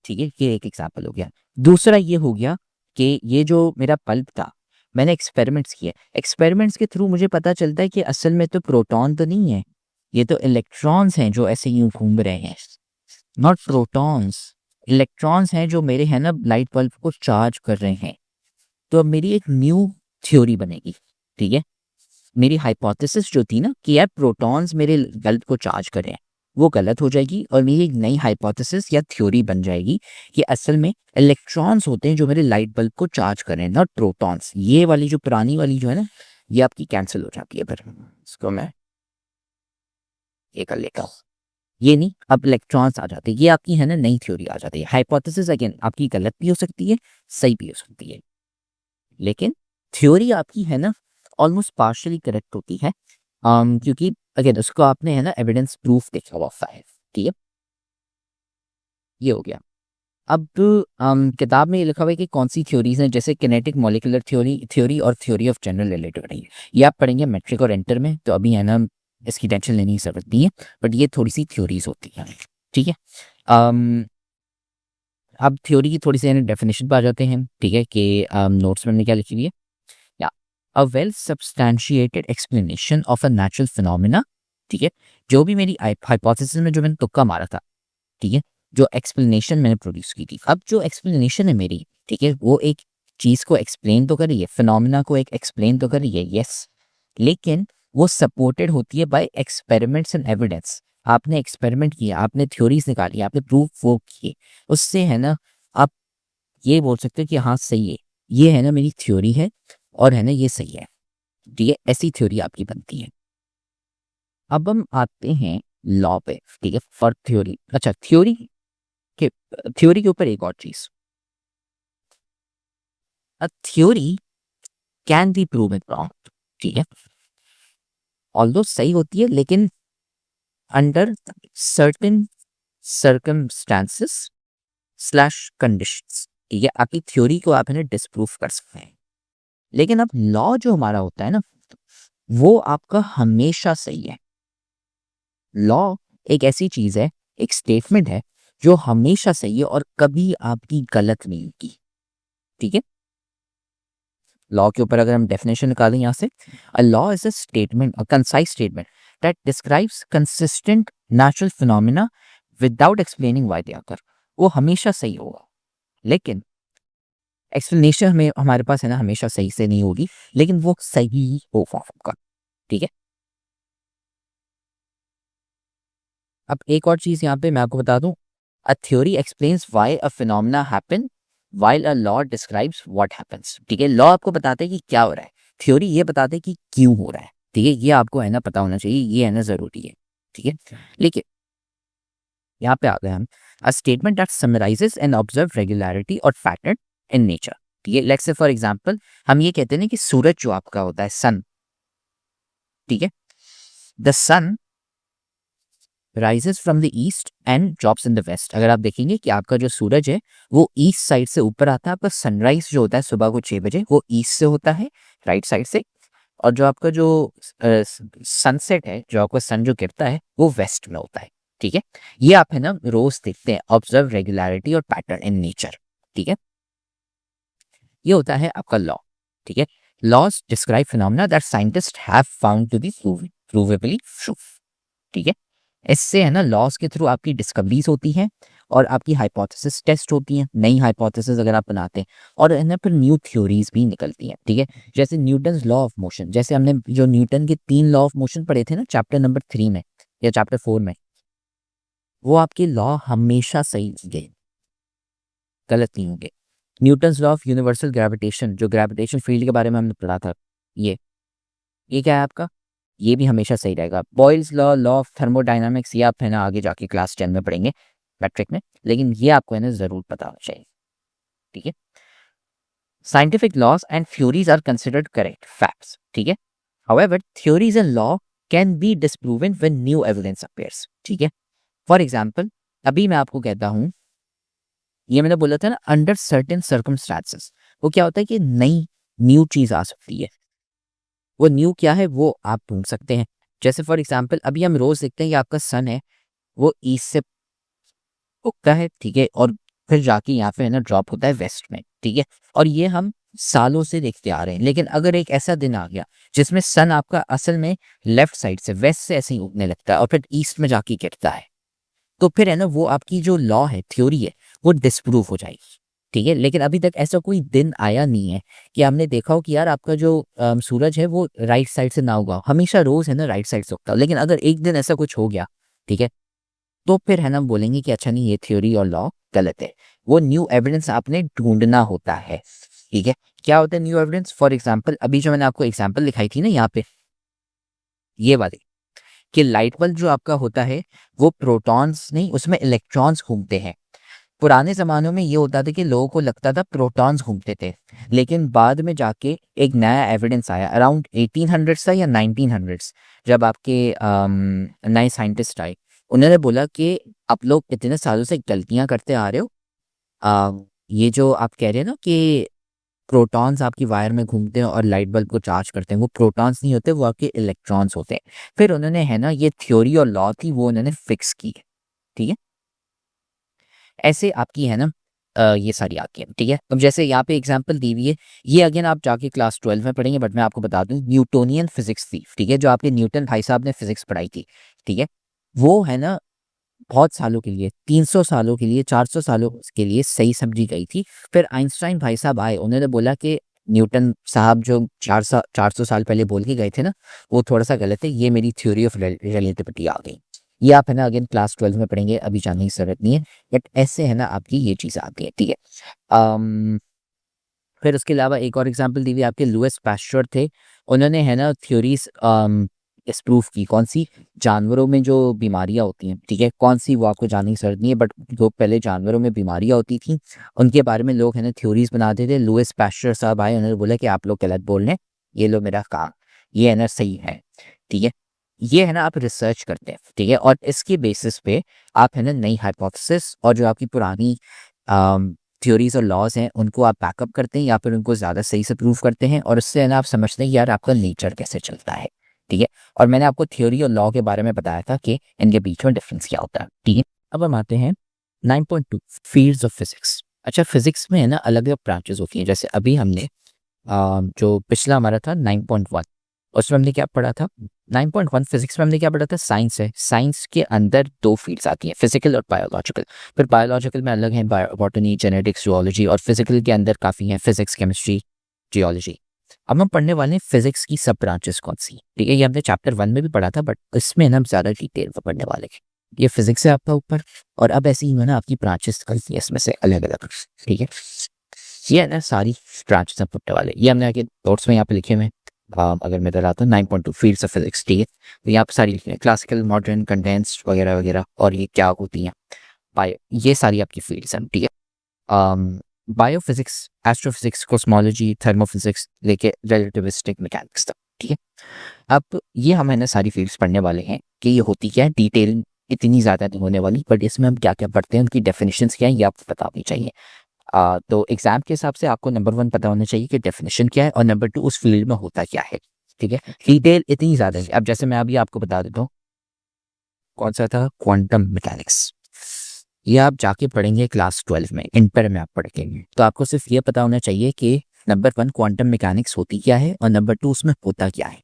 ठीक है। ये एक एग्जाम्पल हो गया। दूसरा ये हो गया कि ये जो मेरा बल्ब था, मैंने एक्सपेरिमेंट्स किए, एक्सपेरिमेंट्स के थ्रू मुझे पता चलता है कि असल में तो प्रोटॉन तो नहीं है, ये तो इलेक्ट्रॉन्स हैं जो ऐसे यूं घूम रहे हैं, नॉट प्रोटॉन्स। इलेक्ट्रॉन्स हैं जो मेरे है ना लाइट बल्ब को चार्ज कर रहे हैं। तो अब मेरी एक न्यू थ्योरी बनेगी, ठीक है। मेरी हाइपोथेसिस जो थी ना कि यार प्रोटॉन्स मेरे बल्ब को चार्ज कर रहे हैं, वो गलत हो जाएगी, और मेरी एक नई हाइपोथेसिस या थ्योरी बन जाएगी कि असल में इलेक्ट्रॉन्स होते हैं जो मेरे लाइट बल्ब को चार्ज कर रहे हैं, नॉट प्रोटॉन्स। ये वाली जो पुरानी वाली जो है ना, ये आपकी कैंसिल हो जाती है। फिर इसको मैं ये कर लेता हूँ, ये नहीं, अब इलेक्ट्रॉन्स आ जाते हैं, ये आपकी है ना नई थ्योरी आ जाती है। हाइपोथेसिस अगेन आपकी गलत भी हो सकती है, सही भी हो सकती है, लेकिन थ्योरी आपकी है ना ऑलमोस्ट पार्शियली करेक्ट होती है, क्योंकि अगेन उसको आपने है ना एविडेंस प्रूफ देखा हुआ है, ठीक है। ये हो गया। अब किताब में ये लिखा हुआ है कि कौन सी थ्योरीज हैं, जैसे किनेटिक मॉलिक्यूलर थ्योरी और थ्योरी ऑफ जनरल रिलेटिविटी। ये आप पढ़ेंगे मैट्रिक और इंटर में, तो अभी है ना इसकी टेंशन लेने की जरूरत नहीं है, बट ये थोड़ी सी थ्योरीज होती हैं, ठीक है। अब थ्योरी की थोड़ी सी डेफिनेशन पर आ जाते हैं, ठीक है, कि नोट्स में हमने क्या लिखी हुई है, या a well substantiated explanation of a natural phenomena, ठीक है। जो भी मेरी हाइपोथेसिस में जो मैंने तुक्का मारा था, ठीक है, जो एक्सप्लेनेशन मैंने प्रोड्यूस की थी, अब जो एक्सप्लेनेशन है मेरी, ठीक है, वो एक चीज को एक्सप्लेन तो कर रही है, फिनोमिना को एक एक्सप्लेन तो कर रही है, यस, लेकिन वो सपोर्टेड होती है बाय एक्सपेरिमेंट्स एंड एविडेंस। आपने एक्सपेरिमेंट किया, आपने थ्योरीज निकाली, आपने प्रूफ वो किए, उससे है ना आप ये बोल सकते हो कि हाँ सही है, ये है ना मेरी थ्योरी है, और है ना ये सही है, ठीक है। ऐसी थ्योरी आपकी बनती है। अब हम आते हैं लॉ पे, ठीक है, फॉर थ्योरी। अच्छा, के थ्योरी के ऊपर एक और चीज, a theory can be proven wrong, ठीक है। ऑल्दो सही होती है लेकिन under certain circumstances slash conditions, ठीक है। आपकी थ्योरी को आप इन्हें डिस्प्रूव कर सकते हैं, लेकिन अब लॉ जो हमारा होता है ना, वो आपका हमेशा सही है। लॉ एक ऐसी चीज है, एक स्टेटमेंट है जो हमेशा सही है और कभी आपकी गलत नहीं होगी, ठीक है। लॉ के ऊपर अगर हम डेफिनेशन निकालें यहाँ से, a law is a statement, a concise statement that describes consistent natural phenomena without explaining why they आकर। वो हमेशा सही होगा, लेकिन एक्सप्लेनेशन में हमारे पास है ना हमेशा सही से नहीं होगी, लेकिन वो सही होगा आपका, ठीक है। अब एक और चीज यहाँ पे मैं आपको बता दूं, a theory explains why a phenomena happen while a law describes what happens, ठीक है। लॉ आपको बताते हैं कि क्या हो रहा है, थ्योरी ये बताते हैं कि क्यों हो रहा है, ठीक है। ये आपको है ना पता होना चाहिए, ये है ना जरूरी है, ठीक है। लेकिन यहाँ पे आ गए हम, a statement that summarises and observe regularity और पैटर्न इन नेचर, ठीक है। लेट्स से फॉर एग्जांपल हम ये कहते हैं ना कि सूरज जो आपका होता है सन, ठीक है, the sun rises from the east and drops in the west. अगर आप देखेंगे कि आपका जो सूरज है वो ईस्ट साइड से ऊपर आता है, आपका सनराइज जो होता है सुबह को 6 बजे वो ईस्ट से होता है, राइट साइड से, और जो आपका जो सनसेट है, जो आपका सन जो गिरता है वो वेस्ट में होता है, ठीक है। ये आप है ना रोज देखते हैं, ऑब्जर्व रेगुलरिटी और पैटर्न इन नेचर, ठीक है। ये होता है आपका लॉ, ठीक है। Laws describe phenomena that scientist have found to be provably true, ठीक है। इससे है ना लॉस के थ्रू आपकी डिस्कवरीज होती हैं और आपकी हाइपोथेसिस टेस्ट होती हैं, नई हाइपोथेसिस अगर आप बनाते हैं, और है ना फिर न्यू थ्योरीज भी निकलती हैं, ठीक है। जैसे न्यूटन्स लॉ ऑफ मोशन, जैसे हमने जो न्यूटन के 3 लॉ ऑफ मोशन पढ़े थे ना चैप्टर नंबर 3 में या चैप्टर 4 में, वो आपके लॉ हमेशा सही होंगे, गलत नहीं होंगे। Newton's law of universal gravitation, जो ग्रेविटेशन फील्ड के बारे में हमने पढ़ा था, ये क्या है आपका, ये भी हमेशा सही रहेगा। Boyle's law, law of thermodynamics, ये आप है ना आगे जाके क्लास 10 में पढ़ेंगे मैट्रिक में, लेकिन ये आपको है ना जरूर पता होना चाहिए, ठीक है। Scientific laws and theories are considered correct facts, ठीक है। However theories and law can be disproven when new evidence appears, ठीक है। फॉर एग्जांपल अभी मैं आपको कहता हूं, ये मैंने बोला था ना अंडर सर्टेन सर्कमस्टांसेस, वो क्या होता है कि नई न्यू चीज आ सकती है। वो न्यू क्या है वो आप ढूंढ सकते हैं। जैसे फॉर एग्जाम्पल अभी हम रोज देखते हैं कि आपका सन है वो ईस्ट से उगता है, ठीक है, और फिर जाके यहाँ पे है ना ड्रॉप होता है वेस्ट में, ठीक है। और ये हम सालों से देखते आ रहे हैं, लेकिन अगर एक ऐसा दिन आ गया जिसमें सन आपका असल में लेफ्ट साइड से वेस्ट से ऐसे ही उगने लगता है और फिर ईस्ट में जाके गिरता है, तो फिर है ना वो आपकी जो लॉ है, थ्योरी है, वो डिस्प्रूव हो जाएगी, ठीक है। लेकिन अभी तक ऐसा कोई दिन आया नहीं है कि हमने देखा हो कि यार आपका जो सूरज है वो राइट साइड से ना उगा, हमेशा रोज है ना राइट साइड से उगता हो। लेकिन अगर एक दिन ऐसा कुछ हो गया, ठीक है, तो फिर है ना बोलेंगे कि अच्छा नहीं ये थ्योरी और लॉ गलत है। वो न्यू एविडेंस आपने ढूंढना होता है, ठीक है। क्या होता है न्यू एविडेंस? फॉर एग्जाम्पल अभी जो मैंने आपको एग्जाम्पल दिखाई थी ना यहाँ पे, ये वाली, कि लाइट बल्ब जो आपका होता है वो प्रोटॉन्स नहीं, उसमें इलेक्ट्रॉन्स घूमते हैं। पुराने ज़मानों में ये होता था कि लोगों को लगता था प्रोटॉन्स घूमते थे, लेकिन बाद में जाके एक नया एविडेंस आया अराउंड 1800 था या 1900, जब आपके नए साइंटिस्ट आए, उन्होंने बोला कि आप लोग इतने सालों से गलतियां करते आ रहे हो। ये जो आप कह रहे हैं ना कि प्रोटॉन्स आपकी वायर में घूमते हैं और लाइट बल्ब को चार्ज करते हैं, वो प्रोटॉन्स नहीं होते, वो आपके इलेक्ट्रॉन्स होते हैं। फिर उन्होंने है ना ये थ्योरी और लॉ थी वो उन्होंने फिक्स की है, ठीक है। ऐसे आपकी है ना ये सारी आती है, ठीक है। अब जैसे यहाँ पे एग्जांपल दी हुई है, ये अगेन आप जाके क्लास 12 में पढ़ेंगे, बट मैं आपको बता दूं न्यूटोनियन फिजिक्स थी, ठीक है, जो आपके न्यूटन भाई साहब ने फिजिक्स पढ़ाई थी, ठीक है। वो है ना बहुत सालों के लिए, 300 सालों के लिए, 400 सालों के लिए सही समझी गई थी। फिर आइंस्टाइन भाई साहब आए, उन्होंने बोला कि न्यूटन साहब जो 400 साल पहले बोल के गए थे ना, वो थोड़ा सा गलत है, ये मेरी थ्योरी ऑफ रिलेटिविटी आ गई। ये आप है ना अगेन क्लास 12 में पढ़ेंगे, अभी जाने की जरूरत नहीं है, बट ऐसे है ना आपकी ये चीज़ आती है, ठीक है। फिर उसके अलावा एक और एग्जांपल दी हुई आपके लुइस पास्चर थे, उन्होंने है ना थ्योरीज प्रूफ की, कौन सी, जानवरों में जो बीमारियां होती हैं, ठीक है, कौन सी वो आपको जानने की जरूरत नहीं है, बट जो पहले जानवरों में बीमारियां होती थी उनके बारे में लोग है ना थ्योरीज बनाते थे। लुइस पास्चर साहब आए, उन्होंने बोला कि आप लोग गलत बोल रहे हैं, ये लो मेरा काम, ये है ना सही है, ठीक है। ये है ना आप रिसर्च करते हैं, ठीक है, और इसके बेसिस पे आप है ना नई हाइपोथेसिस और जो आपकी पुरानी थ्योरीज और लॉज हैं उनको आप बैकअप करते हैं या फिर उनको ज़्यादा सही से प्रूव करते हैं, और उससे है ना आप समझते हैं कि यार आपका नेचर कैसे चलता है, ठीक है। और मैंने आपको थ्योरी और लॉ के बारे में बताया था कि इनके बीच में डिफरेंस क्या होता है, ठीक है। अब हम आते हैं 9.2 फील्ड्स ऑफ फिजिक्स। अच्छा, फिजिक्स में है ना अलग अलग ब्रांचेस होती हैं। जैसे अभी हमने जो पिछला हमारा था 9.1, उसमें हमने क्या पढ़ा था, 9.1 फिजिक्स में हमने क्या पढ़ा था, साइंस है। साइंस के अंदर दो फील्ड्स आती हैं, फिजिकल और बायोलॉजिकल। फिर बायोलॉजिकल में अलग है बॉटनी, जेनेटिक्स, जूलॉजी, और फिजिकल के अंदर काफ़ी हैं, फिजिक्स, केमिस्ट्री, जियोलॉजी। अब हम पढ़ने वाले हैं फिजिक्स की सब ब्रांचेस कौन सी, ठीक है। ये हमने चैप्टर 1 में भी पढ़ा था, बट इसमें ना हम ज़्यादा डिटेल में पढ़ने वाले हैं। ये फिजिक्स है आपका ऊपर, और अब ऐसे ही ना आपकी ब्रांचेस निकलती है इसमें से अलग अलग, ठीक है। ये है ना सारी ब्रांचेस हम पढ़ने वाले। ये हमने आगे नोट्स में यहाँ पे लिखे हुए हैं। अगर मैं डराता हूँ 9.2 फील्ड्स ऑफ फिजिक्स, ठीक है। तो यहाँ पे सारी लिखे हैं, क्लासिकल, मॉडर्न, कंडेंस्ड वगैरह वगैरह, और ये क्या होती हैं बायो, ये सारी आपकी फील्ड्स हैं, ठीक है। बायोफिजिक्स, एस्ट्रोफिजिक्स, कॉस्मोलॉजी, थर्मोफिजिक्स लेके रिलेटिविस्टिक मैकेनिक्स तक, ठीक है। अब ये हम है ना सारी फील्ड्स पढ़ने वाले हैं कि ये होती क्या है, डिटेल इतनी ज़्यादा नहीं होने वाली, बट इसमें हम क्या क्या पढ़ते हैं, उनकी डेफिनेशंस क्या है, ये आपको पता होनी चाहिए। तो एग्जाम के हिसाब से आपको नंबर 1 पता होना चाहिए कि डेफिनेशन क्या है, और नंबर 2 उस फील्ड में होता क्या है, ठीक है। डिटेल इतनी ज़्यादा है। अब जैसे मैं अभी आपको बता देता हूँ, कौन सा था, क्वांटम मैकेनिक्स। ये आप जाके पढ़ेंगे क्लास 12 में, इंटर में आप पढ़ेंगे। तो आपको सिर्फ ये पता होना चाहिए कि नंबर 1 क्वांटम मैकेनिक्स होती क्या है, और नंबर 2 उसमें होता क्या है।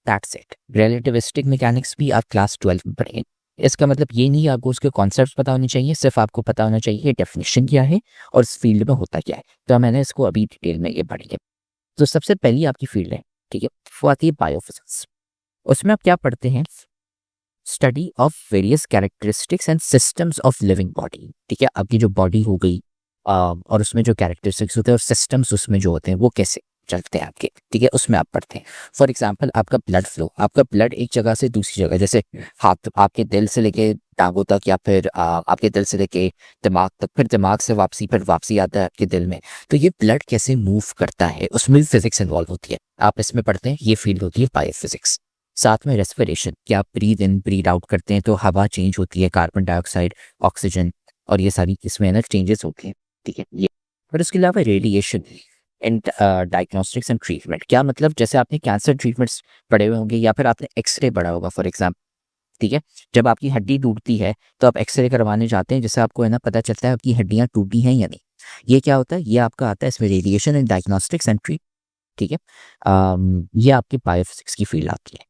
That's it. रिलेटिविस्टिक मैकेनिक्स भी आप क्लास 12 में पढ़ेंगे। इसका मतलब ये नहीं आपको उसके कॉन्सेप्ट्स पता होने चाहिए, सिर्फ आपको पता होना चाहिए कि डेफिनेशन क्या है और इस फील्ड में होता क्या है। तो मैंने इसको अभी डिटेल में ये पढ़ेंगे। तो सबसे पहली आपकी फील्ड है, ठीक है, वो आती है बायोफिजिक्स। उसमें आप क्या पढ़ते हैं, study of various characteristics and systems of living body, ठीक है। आपकी जो बॉडी हो गई और उसमें जो कैरेक्टरिस्टिक्स होते हैं और सिस्टम्स उसमें जो होते हैं वो कैसे चलते हैं आपके, ठीक है, उसमें आप पढ़ते हैं। फॉर एग्जांपल आपका ब्लड फ्लो, आपका ब्लड एक जगह से दूसरी जगह, जैसे हाथ, आपके दिल से लेके टांगों तक, या फिर आपके दिल से लेके दिमाग तक, फिर दिमाग से वापसी, फिर वापसी आता है आपके दिल में। तो ये ब्लड कैसे मूव करता है, उसमें भी फिजिक्स इन्वॉल्व होती है, आप इसमें पढ़ते हैं। ये फील्ड होती है बायोफिजिक्स। साथ में रेस्पिरेशन, कि आप ब्रीद इन ब्रीद आउट करते हैं तो हवा चेंज होती है, कार्बन डाइऑक्साइड, ऑक्सीजन, और ये सारी इसमें ना चेंजेस होते हैं, ठीक है। ये पर उसके अलावा radiation and diagnostics and treatment. क्या मतलब, जैसे आपने कैंसर ट्रीटमेंट्स पढ़े हुए होंगे, या फिर आपने एक्सरे पढ़ा होगा फॉर एग्जाम्पल, ठीक है। जब आपकी हड्डी टूटती है तो आप एक्सरे करवाने जाते हैं, जिससे आपको है ना पता चलता है आपकी हड्डियाँ टूटी हैं या नहीं। ये क्या होता है, ये आपका आता है इसमें radiation and diagnostics and treat, ठीक है। ये आपकी बायोफिजिक्स की फील्ड आती है।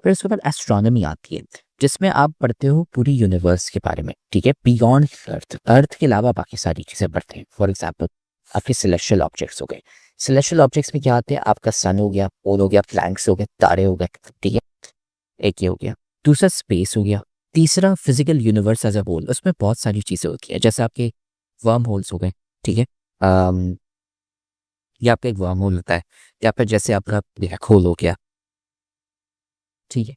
फिर उसके बाद एस्ट्रोनॉमी आती है, जिसमें आप पढ़ते हो पूरी यूनिवर्स के बारे में, ठीक है, बियॉन्ड अर्थ, अर्थ के अलावा बाकी सारी चीज़ें पढ़ते हैं। फॉर एग्जाम्पल आपके सेलेस्टियल ऑब्जेक्ट्स हो गए। सेलेस्टियल ऑब्जेक्ट्स में क्या आते हैं, आपका सन हो गया, पोल हो गया, प्लैनेट्स हो गए, तारे हो गए, ठीक है, एक ये हो गया। दूसरा स्पेस हो गया। तीसरा physical universe as a whole, उसमें बहुत सारी चीज़ें होती हैं, जैसे आपके वर्म होल्स हो गए, ठीक है। ये आपका एक वर्म होल होता है, या फिर जैसे आपका ब्लैक होल हो गया, ठीक है।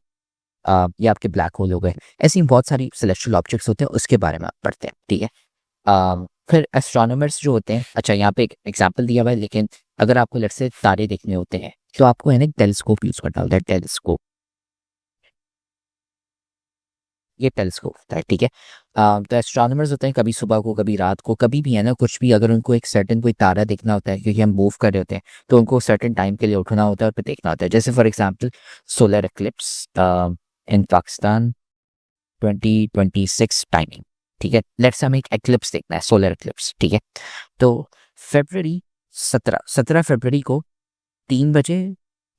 ये आपके ब्लैक होल हो गए। ऐसी बहुत सारी सेलेस्टियल ऑब्जेक्ट्स होते हैं, उसके बारे में आप पढ़ते हैं, ठीक है। फिर एस्ट्रोनॉमर्स जो होते हैं, अच्छा यहाँ पे एक एग्जांपल दिया हुआ है, लेकिन अगर आपको लेट्स से तारे देखने होते हैं तो आपको है ना टेलीस्कोप यूज़ करना होता है, टेलीस्कोप, ये टेलीस्कोप होता है, ठीक है। तो एस्ट्रोनॉमर्स होते हैं, कभी सुबह को, कभी रात को, कभी भी है ना कुछ भी, अगर उनको एक सर्टेन कोई तारा देखना होता है, क्योंकि हम मूव कर रहे होते हैं, तो उनको सर्टेन टाइम के लिए उठना होता है और फिर देखना होता है। जैसे for example solar eclipse in Pakistan 2026 timing, ठीक है। लेट्स हमें एक एक्लिप्स देखना है, सोलर एक्लिप्स, ठीक है। तो फरवरी 17 फरवरी को 3 बजे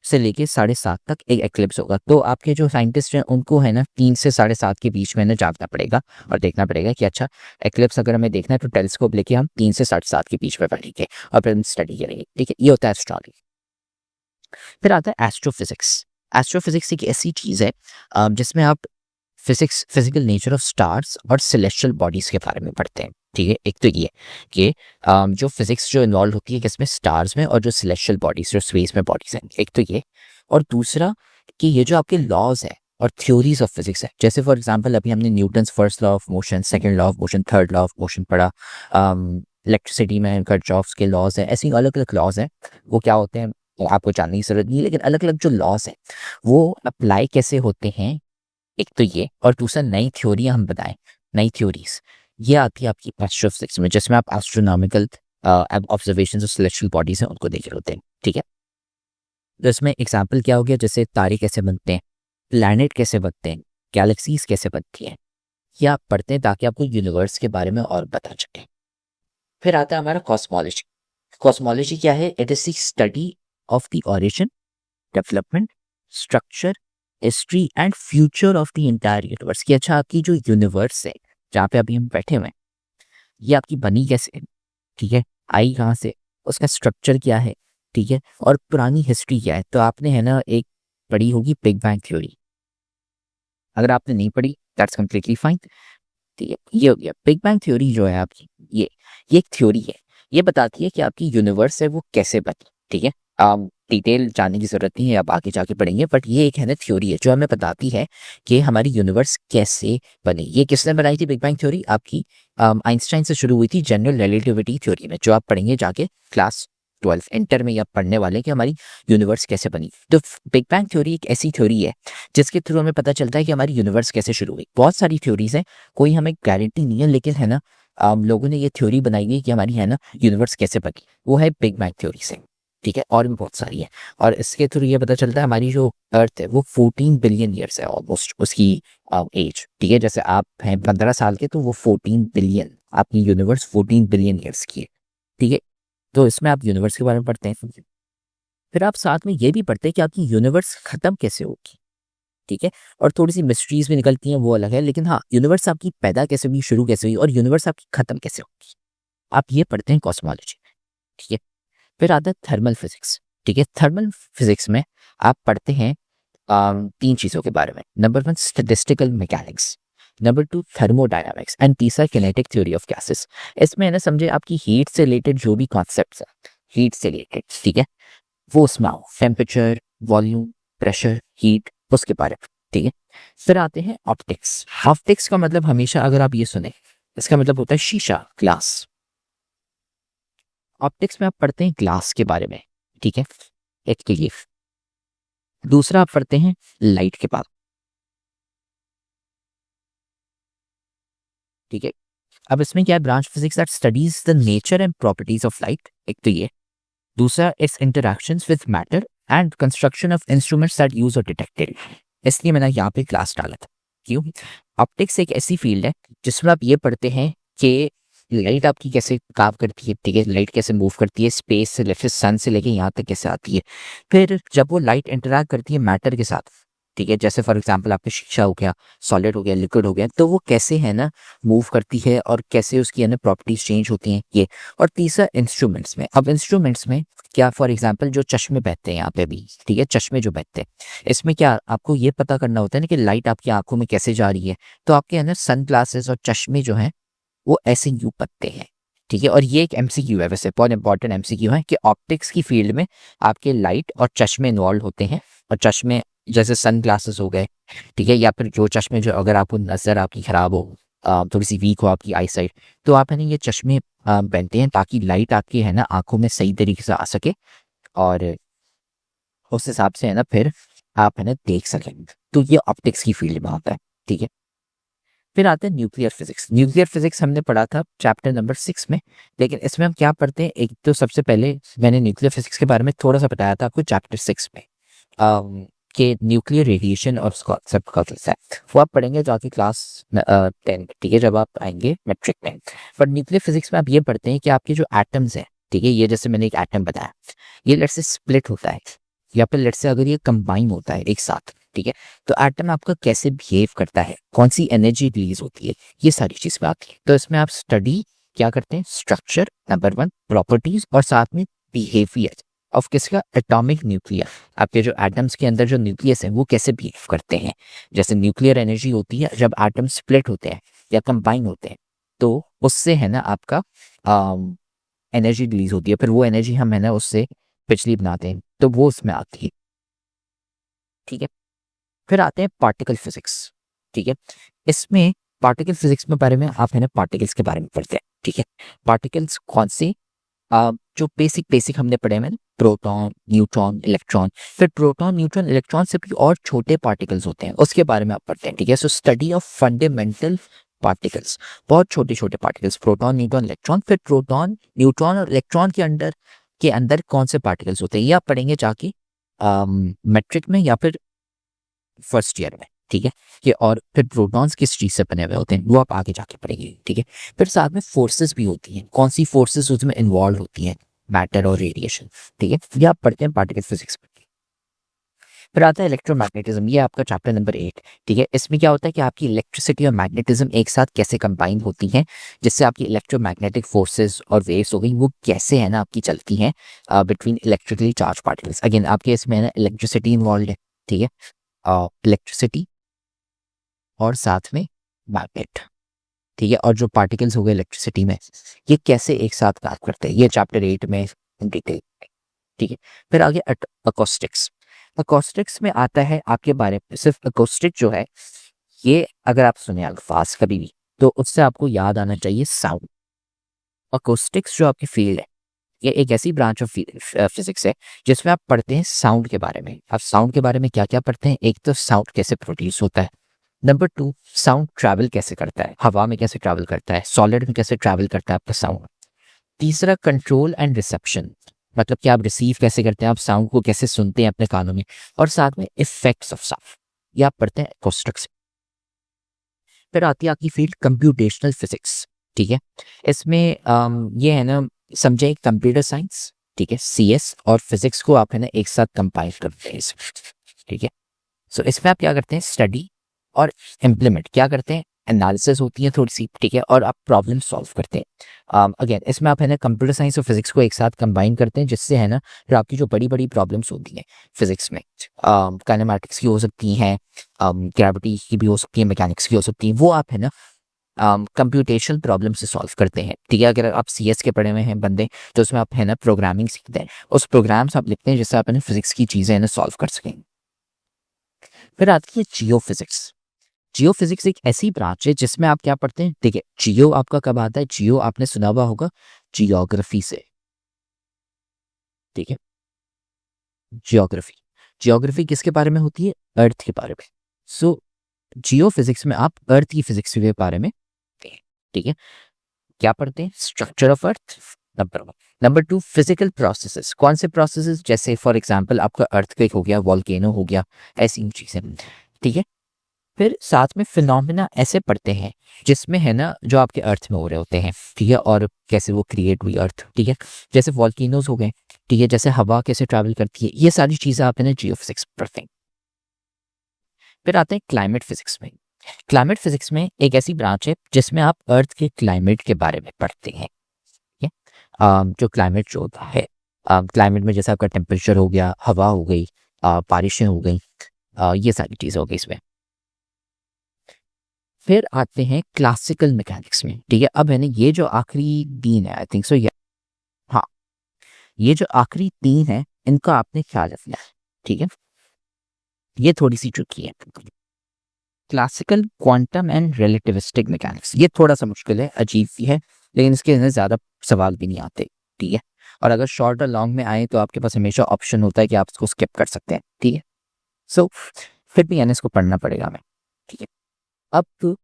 से लेके 7:30 तक एक एक्लिप्स होगा। तो आपके जो साइंटिस्ट हैं उनको है ना 3 से 7:30 के बीच में ना जागना पड़ेगा और देखना पड़ेगा कि अच्छा एक्लिप्स अगर हमें देखना है तो टेलीस्कोप लेके हम 3 से 7:30 के बीच में पढ़ेंगे और फिर हम स्टडी करेंगे, ठीक है। ये होता है एस्ट्रोनॉमी। फिर आता है एस्ट्रोफिजिक्स। एस्ट्रोफिजिक्स एक ऐसी चीज़ है जिसमें आप physics, physical nature of stars और सेलेस्टियल बॉडीज के बारे में पढ़ते हैं, ठीक है। एक तो ये कि जो फिजिक्स जो इन्वॉल्व होती है किसमें, स्टार्स में, और जो सेलेस्टियल बॉडीज जो स्पेस में बॉडीज हैं, एक तो ये। और दूसरा कि ये जो आपके लॉज है और थ्योरीज ऑफ फिजिक्स है, जैसे फॉर एग्जांपल अभी हमने Newton's first law of motion, second law of motion, third law of motion पढ़ा। इलेक्ट्रिसिटी में किरचॉफ्स के लॉज है, ऐसी अलग अलग लॉज हैं। वो क्या होते हैं, आपको जानने की जरूरत नहीं है, लेकिन अलग अलग जो लॉज हैं वो अप्लाई कैसे होते हैं, एक तो ये, और दूसरा नई थ्योरी हम बताएं, नई थ्योरीज ये आती है आपकी एस्ट्रोफिजिक्स में, जिसमें आप एस्ट्रोनॉमिकल ऑब्जर्वेशंस और सेलेस्टियल बॉडीज हैं उनको देख रहे होते हैं, ठीक है। तो इसमें एग्जाम्पल क्या हो गया, जैसे तारे कैसे बनते हैं, प्लैनेट कैसे बनते हैं, गैलेक्सीज कैसे बनती हैं, ये आप पढ़ते हैं ताकि आपको यूनिवर्स के बारे में और पता चले। फिर आता है हमारा कॉस्मोलॉजी। कॉस्मोलॉजी क्या है? It is the study of the origin, development, structure, history and future of the entire universe. कि अच्छा आपकी जो यूनिवर्स है जहाँ पे अभी हम बैठे हुए हैं, ये आपकी बनी कैसे है, ठीक है, आई कहाँ से, उसका स्ट्रक्चर क्या है, ठीक है, और पुरानी हिस्ट्री क्या है। तो आपने है ना एक पढ़ी होगी बिग बैंग थ्योरी, अगर आपने नहीं पढ़ी दैट्स कम्प्लीटली फाइन, ठीक है। ये हो गया बिग बैंग थ्योरी जो है आपकी, ये एक थ्योरी है, ये बताती है कि आपकी यूनिवर्स है वो कैसे बनी, ठीक है। डिटेल जानने की जरूरत नहीं है, आप आगे जाके पढ़ेंगे, बट ये एक है ना थ्योरी है जो हमें बताती है कि हमारी यूनिवर्स कैसे बनी। ये किसने बनाई थी बिग बैंग थ्योरी? आपकी आइंस्टाइन से शुरू हुई थी जनरल रिलेटिविटी थ्योरी में, जो आप पढ़ेंगे जाके क्लास 12 इंटर में, आप पढ़ने वाले कि हमारी यूनिवर्स कैसे बनी। तो बिग बैंग थ्योरी एक ऐसी थ्योरी है जिसके थ्रू हमें पता चलता है कि हमारी यूनिवर्स कैसे शुरू हुई। बहुत सारी थ्योरीज हैं, कोई हमें गारंटी नहीं है, लेकिन है ना लोगों ने ये थ्योरी बनाई हुई कि हमारी है ना यूनिवर्स कैसे बनी, वो है बिग बैंग थ्योरी से, ठीक है। और भी बहुत सारी है, और इसके थ्रू ये पता चलता है हमारी जो अर्थ है वो 14 बिलियन ईयर्स है ऑलमोस्ट उसकी एज, ठीक है। जैसे आप हैं 15 साल के तो वो 14 बिलियन, आपकी यूनिवर्स 14 बिलियन ईयर्स की है, ठीक है। तो इसमें आप यूनिवर्स के बारे में पढ़ते हैं, फिर आप साथ में ये भी पढ़ते हैं कि आपकी यूनिवर्स खत्म कैसे होगी, ठीक है। और थोड़ी सी मिस्ट्रीज भी निकलती हैं, वो अलग है, लेकिन हाँ यूनिवर्स आपकी पैदा कैसे हुई, शुरू कैसे हुई, और यूनिवर्स आपकी खत्म कैसे होगी, आप ये पढ़ते हैं कॉस्मोलॉजी में, ठीक है। फिर आता है थर्मल फिजिक्स, ठीक है। थर्मल फिजिक्स में आप पढ़ते हैं तीन चीज़ों के बारे में। Number 1 statistical mechanics, number 2 thermodynamics, and तीसरा किनेटिक थ्योरी ऑफ गैसेस। इसमें है ना समझे आपकी हीट से रिलेटेड जो भी कॉन्सेप्ट्स हैं, हीट से रिलेटेड, ठीक है, वो उसमें आओ, टेम्परेचर, वॉल्यूम, प्रेशर, हीट, उसके बारे में, ठीक है। फिर आते हैं ऑप्टिक्स। ऑप्टिक्स का मतलब हमेशा अगर आप ये सुने, इसका मतलब होता है शीशा, ग्लास। ऑप्टिक्स में आप पढ़ते हैं ग्लास के बारे में, ठीक है, एक तो ये। दूसरा आप पढ़ते हैं लाइट के बारे, ठीक है। अब इसमें क्या है, branch physics that studies the nature and properties of light, एक तो ये। दूसरा it's interactions with matter and construction of instruments that use और डिटेक्टेड। इसलिए मैंने यहाँ पे क्लास डाला था। क्यों? ऑप्टिक्स एक ऐसी फील्ड है जिसमें आप ये पढ़ते हैं कि लाइट आपकी कैसे काम करती है, ठीक है, लाइट कैसे मूव करती है स्पेस से लेकर सन से लेके यहाँ तक कैसे आती है। फिर जब वो लाइट इंटरैक्ट करती है मैटर के साथ, ठीक है, जैसे फॉर एग्जांपल आपका शीशा हो गया, सॉलिड हो गया, लिक्विड हो गया, तो वो कैसे है ना मूव करती है और कैसे उसकी है ना प्रॉपर्टीज चेंज होती हैं, ये। और तीसरा इंस्ट्रूमेंट्स में, अब इंस्ट्रूमेंट्स में क्या, फॉर एग्जांपल जो चश्मे बहते हैं यहाँ पे भी, ठीक है, चश्मे जो बहते हैं, इसमें क्या आपको ये पता करना होता है ना कि लाइट आपकी आंखों में कैसे जा रही है। तो आपके है ना सन ग्लासेस और चश्मे जो हैं वो ऐसे यूं पत्ते हैं, ठीक है। और ये एक एमसीक्यू है, वैसे बहुत इंपॉर्टेंट एमसीक्यू है, कि ऑप्टिक्स की फील्ड में आपके लाइट और चश्मे इन्वॉल्व होते हैं। और चश्मे जैसे सन ग्लासेस हो गए, ठीक है, या फिर जो चश्मे जो अगर आपको नज़र आपकी ख़राब हो, थोड़ी सी वीक हो आपकी आई साइट, तो आप है ना ये चश्मे पहनते हैं ताकि लाइट आपकी है ना आंखों में सही तरीके से आ सके, और उस हिसाब से है ना फिर आप है ना देख सकें। तो ये ऑप्टिक्स की फील्ड में आता है, ठीक है। फिर आते हैं न्यूक्लियर फिजिक्स। न्यूक्लियर फिजिक्स हमने पढ़ा था चैप्टर नंबर 6 में, लेकिन इसमें हम क्या पढ़ते हैं, एक तो सबसे पहले मैंने न्यूक्लियर फिजिक्स के बारे में थोड़ा सा बताया था आपको चैप्टर 6 में, कि न्यूक्लियर रेडिएशन और कॉन्सेप्ट का कंसेप्ट वो आप पढ़ेंगे जाके क्लास 10, ठीक है, जब आप आएंगे मैट्रिक में। पर न्यूक्लियर फिजिक्स में आप ये पढ़ते हैं कि आपके जो एटम्स हैं, ठीक है, ये जैसे मैंने एक एटम बताया, ये लेट से स्प्लिट होता है, या फिर लेट से अगर ये कंबाइन होता है एक साथ, ठीक है, तो एटम आपका कैसे बिहेव करता है, कौन सी एनर्जी रिलीज होती है, ये सारी चीज में आती है। तो इसमें आप स्टडी क्या करते हैं, स्ट्रक्चर नंबर 1, प्रॉपर्टीज, और साथ में बिहेवियर ऑफ किसका, एटॉमिक न्यूक्लियर। आपके जो एटम्स के अंदर जो न्यूक्लियस है वो कैसे बिहेव करते हैं। जैसे न्यूक्लियर एनर्जी होती है जब एटम स्प्लिट होते हैं या कंबाइन होते हैं, तो उससे है ना आपका एनर्जी रिलीज होती है, फिर वो एनर्जी हम है ना उससे बिजली बनाते हैं, तो वो उसमें आती है, ठीक है। फिर आते हैं पार्टिकल फिजिक्स, ठीक है। इसमें पार्टिकल फिजिक्स में बारे में आप है ना पार्टिकल्स के बारे में पढ़ते हैं, ठीक है। पार्टिकल्स कौन से, जो बेसिक हमने पढ़े हैं, प्रोटॉन, न्यूट्रॉन, इलेक्ट्रॉन, फिर प्रोटॉन, न्यूट्रॉन, इलेक्ट्रॉन से भी और छोटे पार्टिकल्स होते हैं, उसके बारे में आप पढ़ते हैं, ठीक है। So study of fundamental particles, बहुत छोटे छोटे पार्टिकल्स, प्रोटॉन, न्यूट्रॉन, इलेक्ट्रॉन। फिर प्रोटॉन, न्यूट्रॉन और इलेक्ट्रॉन के अंदर कौन से पार्टिकल्स होते हैं, ये आप पढ़ेंगे जाके मैट्रिक में या फिर फर्स्ट ईयर में, ठीक है। ये और फिर प्रोटॉन्स किस चीज से बने हुए होते हैं वो आप आगे जाके पढ़ेंगे, ठीक है। फिर साथ में फोर्सेस भी होती हैं, कौन सी फोर्सेस उसमें इन्वॉल्व होती हैं, मैटर और रेडिएशन, ठीक है। ये आप पढ़ते हैं पार्टिकल फिजिक्स में। फिर आता है इलेक्ट्रोमैग्नेटिज्म, ये आपका चैप्टर नंबर 8, ठीक है। इसमें क्या होता है कि आपकी इलेक्ट्रिसिटी और मैग्नेटिज्म एक साथ कैसे कंबाइन होती हैं, जिससे आपकी इलेक्ट्रोमैग्नेटिक फोर्सेस और वेव्स हो गई, वो कैसे है ना आपकी चलती हैं between electrically charge particles. Again आपके इसमें है ना इलेक्ट्रिसिटी इन्वॉल्व है, ठीक है, इलेक्ट्रिसिटी और साथ में मैग्नेट, ठीक है। और जो पार्टिकल्स हो गए इलेक्ट्रिसिटी में, ये कैसे एक साथ काम करते हैं, ये चैप्टर 8 में डिटेल, ठीक है। फिर आगे अकोस्टिक्स। अकोस्टिक्स में आता है आपके बारे में, सिर्फ अकोस्टिक जो है ये अगर आप सुने अल्फाज कभी भी तो उससे आपको याद आना चाहिए साउंड। अकोस्टिक्स जो आपकी फील्ड है, ये एक ऐसी ब्रांच ऑफ फिजिक्स है जिसमें आप पढ़ते हैं साउंड के बारे में। आप साउंड के बारे में क्या क्या पढ़ते हैं, एक तो साउंड कैसे प्रोड्यूस होता है, नंबर 2 साउंड ट्रैवल कैसे करता है, हवा में कैसे ट्रैवल करता है, सॉलिड में कैसे ट्रैवल करता है आपका साउंड। तीसरा कंट्रोल एंड रिसेप्शन, मतलब कि आप रिसीव कैसे करते हैं, आप साउंड को कैसे सुनते हैं अपने कानों में। और साथ में इफेक्ट्स ऑफ साउंड, ये आप पढ़ते हैं अकोस्टिक्स। फिर आती है आपकी फील्ड कंप्यूटेशनल फिजिक्स, ठीक है। इसमें ये है ना, समझे कंप्यूटर साइंस, ठीक है, सीएस और फिजिक्स को आप है ना एक साथ कंपाइल करते हैं, ठीक है। सो इसमें आप क्या करते हैं, स्टडी और इम्प्लीमेंट क्या करते हैं, एनालिसिस होती है थोड़ी सी, ठीक है, और आप प्रॉब्लम सॉल्व करते हैं। अगेन इसमें आप है ना कंप्यूटर साइंस और फिजिक्स को एक साथ कंबाइन करते हैं, जिससे है ना फिर आपकी जो बड़ी बड़ी प्रॉब्लम्स होती हैं फिजिक्स में, काइनेमैटिक्स की हो सकती हैं, ग्रेविटी की भी हो सकती है, मैकेनिक्स की हो सकती है, वो आप है ना कंप्यूटेशनल प्रॉब्लम से सॉल्व करते हैं, ठीक है। अगर आप सीएस के पढ़े हुए हैं बंदे तो उसमें आप है ना प्रोग्रामिंग सीखते हैं, उस प्रोग्राम्स आप लिखते हैं जिससे आप है ना फिजिक्स की चीज़ें है ना सॉल्व कर सकें। फिर आती है जियो फिजिक्स। जियो फिजिक्स एक ऐसी ब्रांच है जिसमें आप क्या पढ़ते हैं, ठीक है। जियो आपका कब आता है, जियो आपने सुना हुआ होगा जियोग्राफी से, ठीक है। जियोग्राफी, जियोग्राफी किसके बारे में होती है, अर्थ के बारे में। सो जियो फिजिक्स में आप अर्थ की फिजिक्स के बारे में, ठीक है, क्या पढ़ते हैं, structure of earth, number 1। Number 2 physical processes, कौन से प्रोसेसेस, जैसे फॉर एग्जांपल आपका अर्थक्वेक हो गया, वॉल्केनो हो गया, ऐसी चीजें, ठीक है। फिर साथ में फिनोमेना ऐसे पढ़ते हैं जिसमें है ना जो आपके अर्थ में हो रहे होते हैं, ठीक है, और कैसे वो क्रिएट हुई अर्थ, ठीक है, जैसे वॉल्केनोज हो गए, ठीक है, जैसे हवा कैसे ट्रैवल करती है, ये सारी चीजें आप है ना जियो फिजिक्स पढ़ते हैं। फिर आते हैं क्लाइमेट फिजिक्स में। क्लाइमेट फिजिक्स में एक ऐसी ब्रांच है जिसमें आप अर्थ के क्लाइमेट के बारे में पढ़ते हैं, ठीक है। जो क्लाइमेट जो होता है, क्लाइमेट में जैसे आपका टेम्परेचर हो गया, हवा हो गई, बारिशें हो गई, ये सारी चीज़ें हो गई इसमें। फिर आते हैं क्लासिकल मैकेनिक्स में, ठीक है। अब है ना ये जो आखिरी 3 है, आई थिंक सो, हाँ, ये जो आखिरी 3 है इनका आपने ख्याल रखना है, ठीक है। ये थोड़ी सी ट्रिकी है। Classical quantum and relativistic mechanics, ये थोड़ा सा मुश्किल है, अजीब भी है, लेकिन इसके अंदर ज़्यादा सवाल भी नहीं आते, ठीक है। और अगर शॉर्ट और लॉन्ग में आए तो आपके पास हमेशा ऑप्शन होता है कि आप इसको स्किप कर सकते हैं, ठीक है। सो फिर भी यानी इसको पढ़ना पड़ेगा हमें, ठीक है। अब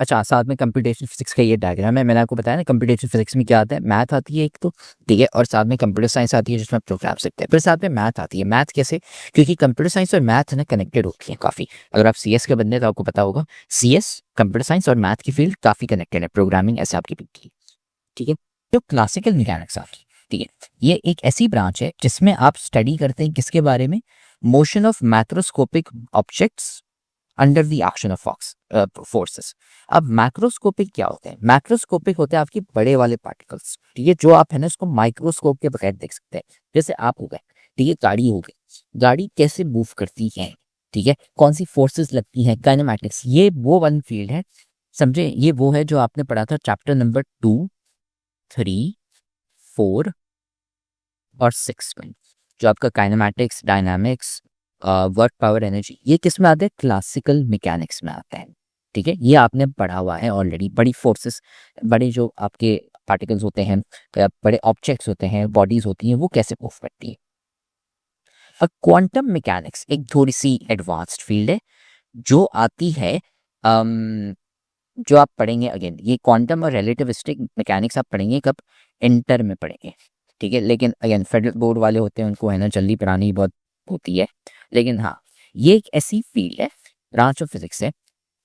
अच्छा, साथ में कंप्यूटेशन फिजिक्स का ये डायग्राम है, मैंने आपको बताया ना कंप्यूटेशन फिजिक्स में क्या आता है, मैथ आती है एक तो, ठीक है, और साथ में कंप्यूटर साइंस आती है जिसमें आप प्रोग्राम सीखते हैं, फिर साथ में मैथ आती है। मैथ कैसे, क्योंकि कंप्यूटर साइंस और मैथ ना कनेक्टेड होती है काफ़ी। अगर आप सीएस के बंदे तो आपको पता होगा सीएस, कंप्यूटर साइंस और मैथ की फील्ड काफ़ी कनेक्टेड है, प्रोग्रामिंग ऐसे आपकी फील्ड की, ठीक है। जो क्लासिकल मैकेनिक्स आती है, ठीक है, ये एक ऐसी ब्रांच है जिसमें आप स्टडी करते हैं किसके बारे में, motion of macroscopic objects under the action of forces. अब मैक्रोस्कोपिक क्या होते हैं, मैक्रोस्कोपिक होते हैं आपकी बड़े वाले पार्टिकल्स, ठीक है, जो आप है ना इसको माइक्रोस्कोप के बगैर देख सकते हैं। जैसे आप हो गए, ठीक है, गाड़ी हो गई, गाड़ी कैसे मूव करती है, ठीक है, कौन सी फोर्सेस लगती हैं, काइनेमैटिक्स, ये वो वन फील्ड है, समझे, ये वो है जो आपने पढ़ा था चैप्टर नंबर 2, 3, 4 और 6 में, जो आपका kinematics, dynamics, work, power, energy, ये किस में आते हैं, क्लासिकल मैकेनिक्स में आते हैं, ठीक है। ये आपने पढ़ा हुआ है ऑलरेडी। बड़ी फोर्सेस, बड़े जो आपके पार्टिकल्स होते हैं, बड़े ऑब्जेक्ट्स होते हैं, बॉडीज होती हैं, वो कैसे मूव करती है। अब क्वांटम मैकेनिक्स एक थोड़ी सी एडवांस्ड फील्ड है जो आती है जो आप पढ़ेंगे अगेन, ये क्वांटम और रिलेटिविस्टिक मैकेनिक्स आप पढ़ेंगे कब, इंटर में पढ़ेंगे, ठीक है। लेकिन अगेन फेडरल बोर्ड वाले होते हैं, उनको है ना जल्दी पढ़ानी बहुत होती है। लेकिन हाँ, ये एक ऐसी फील्ड है, ब्रांच ऑफ फिजिक्स है,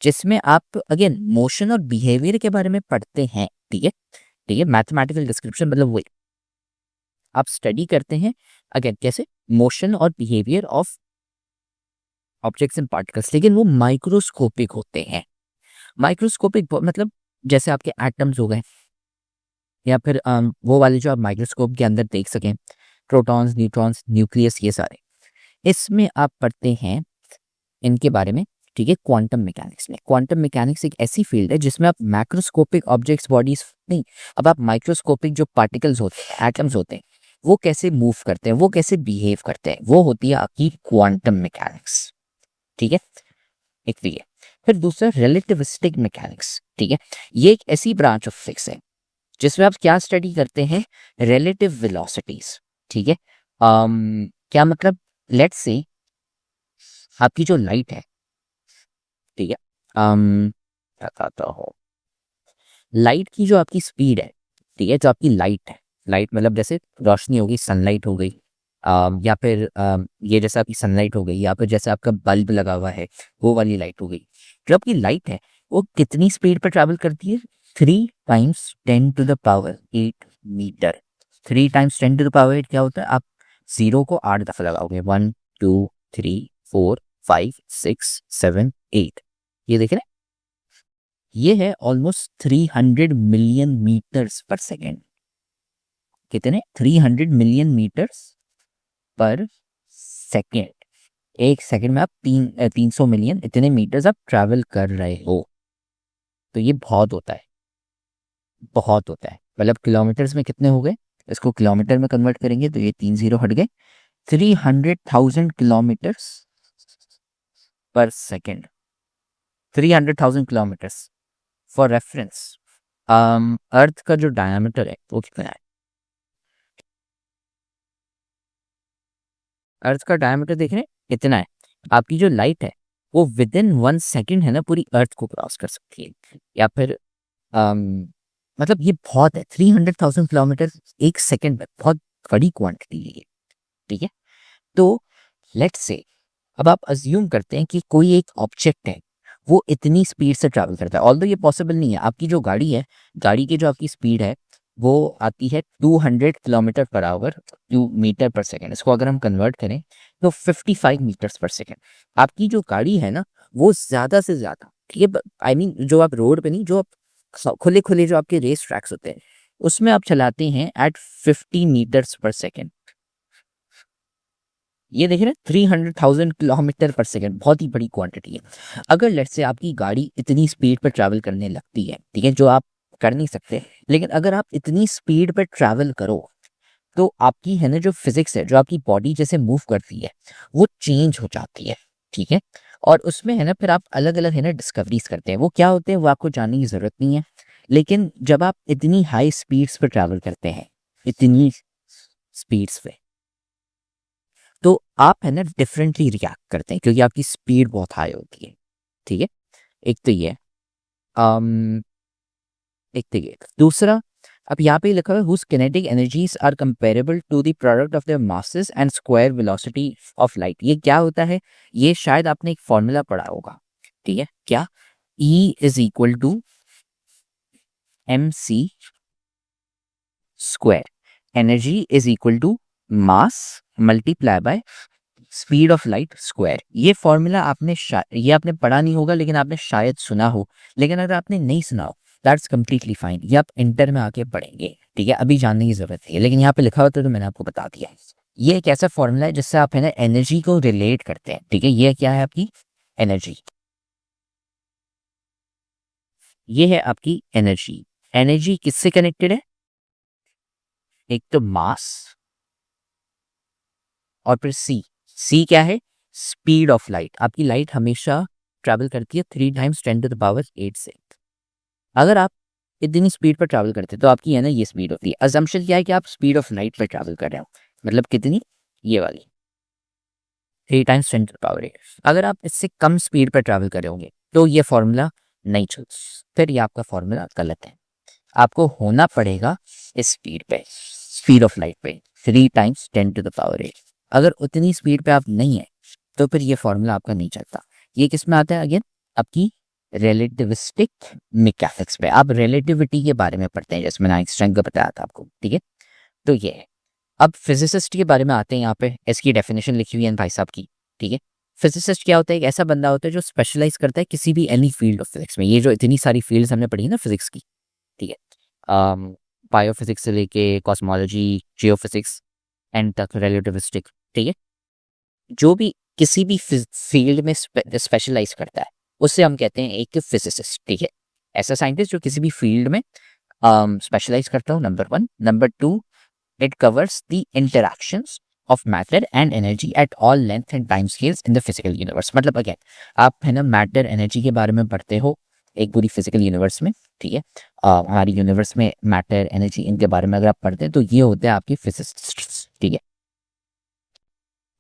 जिसमें आप अगेन मोशन और बिहेवियर के बारे में पढ़ते हैं, ठीक है। ठीक है, मैथमेटिकल डिस्क्रिप्शन मतलब वही आप स्टडी करते हैं अगेन कैसे, मोशन और behaviour of objects and particles, लेकिन वो माइक्रोस्कोपिक होते हैं। माइक्रोस्कोपिक मतलब जैसे आपके एटम्स हो गए, या फिर वो वाले जो आप माइक्रोस्कोप के अंदर देख सकें, प्रोटॉन्स, न्यूट्रॉन्स, न्यूक्लियस, ये सारे इसमें आप पढ़ते हैं इनके बारे में, ठीक है। क्वांटम मैकेनिक्स में, क्वांटम मैकेनिक्स एक ऐसी फील्ड है जिसमें आप मैक्रोस्कोपिक ऑब्जेक्ट्स, बॉडीज नहीं, अब आप माइक्रोस्कोपिक जो पार्टिकल्स होते हैं, एटम्स होते हैं, वो कैसे मूव करते हैं, वो कैसे बिहेव करते हैं, वो होती है आपकी क्वांटम मैकेनिक्स, ठीक है। एक तो ये, फिर दूसरा रिलेटिविस्टिक मैकेनिक्स, ठीक है। ये एक ऐसी ब्रांच ऑफ फिजिक्स है जिसमें आप क्या स्टडी करते हैं, रिलेटिव वेलोसिटीज, ठीक है। क्या मतलब, लेट्स से आपकी जो लाइट है, ठीक है, बताता हूँ, लाइट की जो आपकी स्पीड है, ठीक है, जो आपकी लाइट है, लाइट मतलब जैसे रोशनी हो गई, सनलाइट हो गई, या फिर ये जैसे आपकी सनलाइट हो गई, या फिर जैसे आपका बल्ब लगा हुआ है वो वाली लाइट हो गई। जो आपकी लाइट है वो कितनी स्पीड पर ट्रैवल करती है, 3 × 10⁸मीटर। 3 × 10⁸ क्या होता है, आप 0 को 8 दफा लगाओगे, 1 2 3 4 5 6 7 8, ये देख रहे हैं, ये है ऑलमोस्ट 300 मिलियन मीटर्स पर सेकेंड। कितने, 300 मिलियन मीटर्स पर सेकेंड। एक सेकेंड में आप 300 मिलियन इतने मीटर्स आप ट्रैवल कर रहे हो, तो ये बहुत होता है, बहुत होता है। मतलब किलोमीटर्स में कितने हो गए, इसको किलोमीटर में कन्वर्ट करेंगे तो ये 3 0 हट गए, 300,000 किलोमीटर्स पर सेकेंड, 300,000 किलोमीटर्स। फॉर रेफरेंस, अर्थ का जो डायमीटर है वो कितना है, अर्थ का डायमीटर देख रहे हैं कितना है, आपकी जो लाइट है वो विद इन 1 सेकेंड है ना पूरी अर्थ को क्रॉस कर सकती है, या फिर मतलब ये बहुत है, 300,000 किलोमीटर एक सेकेंड में, बहुत बड़ी क्वांटिटी है ये, ठीक है। तो लेट्स से अब आप अज्यूम करते हैं कि कोई एक ऑब्जेक्ट है वो इतनी स्पीड से ट्रैवल करता है, ऑल्दो ये पॉसिबल नहीं है। आपकी जो गाड़ी है, गाड़ी की जो आपकी स्पीड है वो आती है 200 किलोमीटर पर आवर, 2 मीटर पर सेकेंड। इसको अगर हम कन्वर्ट करें तो 55 मीटर्स पर सेकेंड। आपकी जो गाड़ी है ना वो ज़्यादा से ज़्यादा, ठीक है, आई मीन जो आप रोड पे नहीं, जो आप खुले खुले जो आपके रेस ट्रैक्स होते हैं उसमें आप चलाते हैं एट 50 मीटर्स पर सेकेंड। ये देख रहे हैं 300,000 किलोमीटर पर सेकेंड, बहुत ही बड़ी क्वांटिटी है। अगर लेट्स से आपकी गाड़ी इतनी स्पीड पर ट्रैवल करने लगती है, ठीक है, जो आप कर नहीं सकते, लेकिन अगर आप इतनी स्पीड पर ट्रैवल करो तो आपकी है ना जो फिजिक्स है, जो आपकी बॉडी जैसे मूव करती है वो चेंज हो जाती है, ठीक है। और उसमें है ना फिर आप अलग अलग है ना डिस्कवरीज करते हैं, वो क्या होते हैं वो आपको जानने की ज़रूरत नहीं है। लेकिन जब आप इतनी हाई स्पीड्स पर ट्रैवल करते हैं, इतनी स्पीड्स पे, तो आप है ना डिफरेंटली रिएक्ट करते हैं क्योंकि आपकी स्पीड बहुत हाई होती है, ठीक है। एक तो ये um, एक तो ये, दूसरा अब यहाँ पे लिखा हुआ है whose kinetic energies are comparable to the product of their masses and square velocity of light. ये क्या होता है, ये शायद आपने एक फॉर्मूला पढ़ा होगा, ठीक है, क्या, E is equal to MC square, energy is equal to mass multiply by speed of light square. ये फॉर्मूला आपने ये आपने पढ़ा नहीं होगा, लेकिन आपने शायद सुना हो। लेकिन अगर आपने नहीं सुना हो दैट्स कंप्लीटली फाइन, ये आप इंटर में आके पढ़ेंगे, ठीक है, अभी जानने की जरूरत है। लेकिन यहाँ पे लिखा हुआ था तो मैंने आपको बता दिया। ये एक ऐसा फॉर्मूला है जिससे आप है ना एनर्जी को रिलेट करते हैं, ठीक है। ये क्या है आपकी एनर्जी, ये है आपकी एनर्जी। एनर्जी किससे कनेक्टेड है, एक तो मास और फिर सी क्या है, स्पीड ऑफ लाइट। आपकी लाइट हमेशा ट्रैवल करती है 3 × 10⁸ से। अगर आप इतनी स्पीड पर ट्रैवल करते हैं तो आपकी है ना ये स्पीड होती है। अजम्पशन क्या है कि आप स्पीड ऑफ लाइट पर ट्रैवल कर रहे हो, मतलब कितनी, ये वाली 3 टाइम्स 10⁻⁸। अगर आप इससे कम स्पीड पर ट्रैवल कर रहे होंगे तो ये फॉर्मूला नहीं चल, फिर ये आपका फॉर्मूला गलत है। आपको होना पड़ेगा इस स्पीड पे, स्पीड ऑफ लाइट पे 3 टाइम्स 10⁸। अगर उतनी स्पीड पे आप नहीं है तो फिर ये फॉर्मूला आपका नहीं चलता। ये किस में आता है? अगेन आपकी रिलेटिविस्टिक मैकेनिक्स पे। आप रिलेटिविटी के बारे में पढ़ते हैं, जैसे मैंने आइंस्टाइन का बताया था आपको, ठीक है। तो ये है। अब फिजिसिस्ट के बारे में आते हैं। यहाँ पे इसकी डेफिनेशन लिखी हुई है भाई साहब की, ठीक है। फिजिसिस्ट क्या होता है? एक ऐसा बंदा होता है जो स्पेशलाइज करता है किसी भी एनी फील्ड ऑफ फिजिक्स में। ये जो इतनी सारी फील्ड्स हमने पढ़ी है ना फिजिक्स की, ठीक है, बायोफिजिक्स से लेके कॉस्मोलॉजी, जियोफिजिक्स एंड तक रिलेटिविस्टिक, ठीक है। जो भी किसी भी फील्ड में स्पेशलाइज करता है उससे हम कहते हैं एक फिजिसिस्ट, ठीक है। ऐसा साइंटिस्ट जो किसी भी फील्ड में स्पेशलाइज करता हो, number 1। Number 2, it covers the interactions of matter and energy at all length and time scales in the physical universe. मतलब अगेन आप है ना मैटर एनर्जी के बारे में पढ़ते हो एक पूरी फिजिकल यूनिवर्स में, ठीक है। हमारी यूनिवर्स में मैटर एनर्जी इनके बारे में अगर आप पढ़ते हैं तो ये होते हैं आपके फिजिसिस्ट, ठीक है।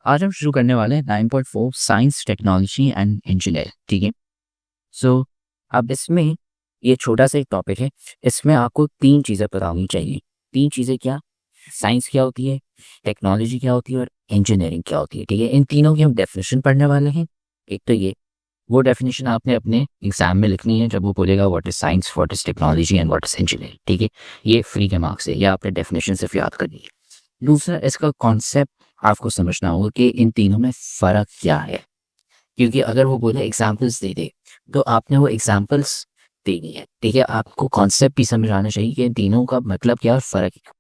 आज हम शुरू करने वाले हैं 9.4 साइंस टेक्नोलॉजी एंड इंजीनियरिंग, ठीक है। सो अब इसमें ये छोटा सा एक टॉपिक है, इसमें आपको 3 चीज़ें पता होनी चाहिए। 3 चीज़ें क्या? साइंस क्या होती है, टेक्नोलॉजी क्या होती है और इंजीनियरिंग क्या होती है, ठीक है। इन तीनों की हम डेफिनेशन पढ़ने वाले हैं। एक तो ये, वो डेफिनेशन आपने अपने एग्जाम में लिखनी है जब वो बोलेगा what is science, what is technology and what is engineering, ठीक है। ये फ्री के मार्क्स है, या आपने डेफिनेशन सिर्फ याद करनी है। दूसरा, इसका कॉन्सेप्ट आपको समझना होगा कि इन तीनों में फ़र्क क्या है, क्योंकि अगर वो बोले एग्जाम्पल्स दे दे तो आपने वो एग्जाम्पल्स देनी है, ठीक है। आपको कॉन्सेप्ट भी समझ आना चाहिए कि इन तीनों का मतलब क्या और फ़र्क क्या,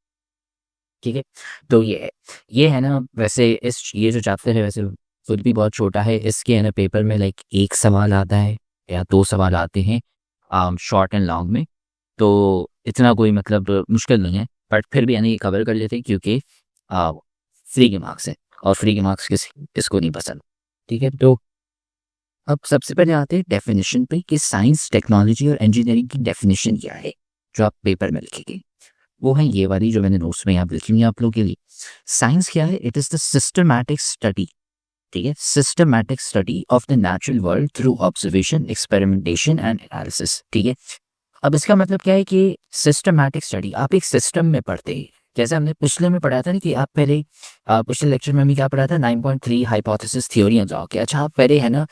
ठीक है। तो ये है ना, वैसे ये जो चैप्टर है वैसे खुद भी बहुत छोटा है। इसके है ना पेपर में लाइक 1 सवाल आता है या 2 सवाल आते हैं शॉर्ट एंड लॉन्ग में, तो इतना कोई मतलब मुश्किल नहीं है। बट फिर भी यानी ये कवर कर लेते हैं क्योंकि फ्री के मार्क्स है और फ्री के मार्क्स किसको नहीं पसंद, ठीक है। तो अब सबसे पहले आते हैं डेफिनेशन पे कि साइंस, टेक्नोलॉजी और इंजीनियरिंग की डेफिनेशन क्या है जो आप पेपर में लिखेंगे। वो है ये वाली जो मैंने नोट्स में यहाँ लिखी हुई है आप लोगों के लिए। साइंस क्या है? It is the systematic study, ठीक है, systematic study of the natural world through observation, experimentation and analysis, ठीक है। अब इसका मतलब क्या है कि सिस्टमैटिक स्टडी, आप एक सिस्टम में पढ़ते हैं। जैसे हमने पिछले में पढ़ा था ना कि आप पहले पिछले लेक्चर में भी क्या पढ़ा था, 9.3 हाइपोथेसिस थ्योरी एंड लॉ के। अच्छा, आप पहले है ना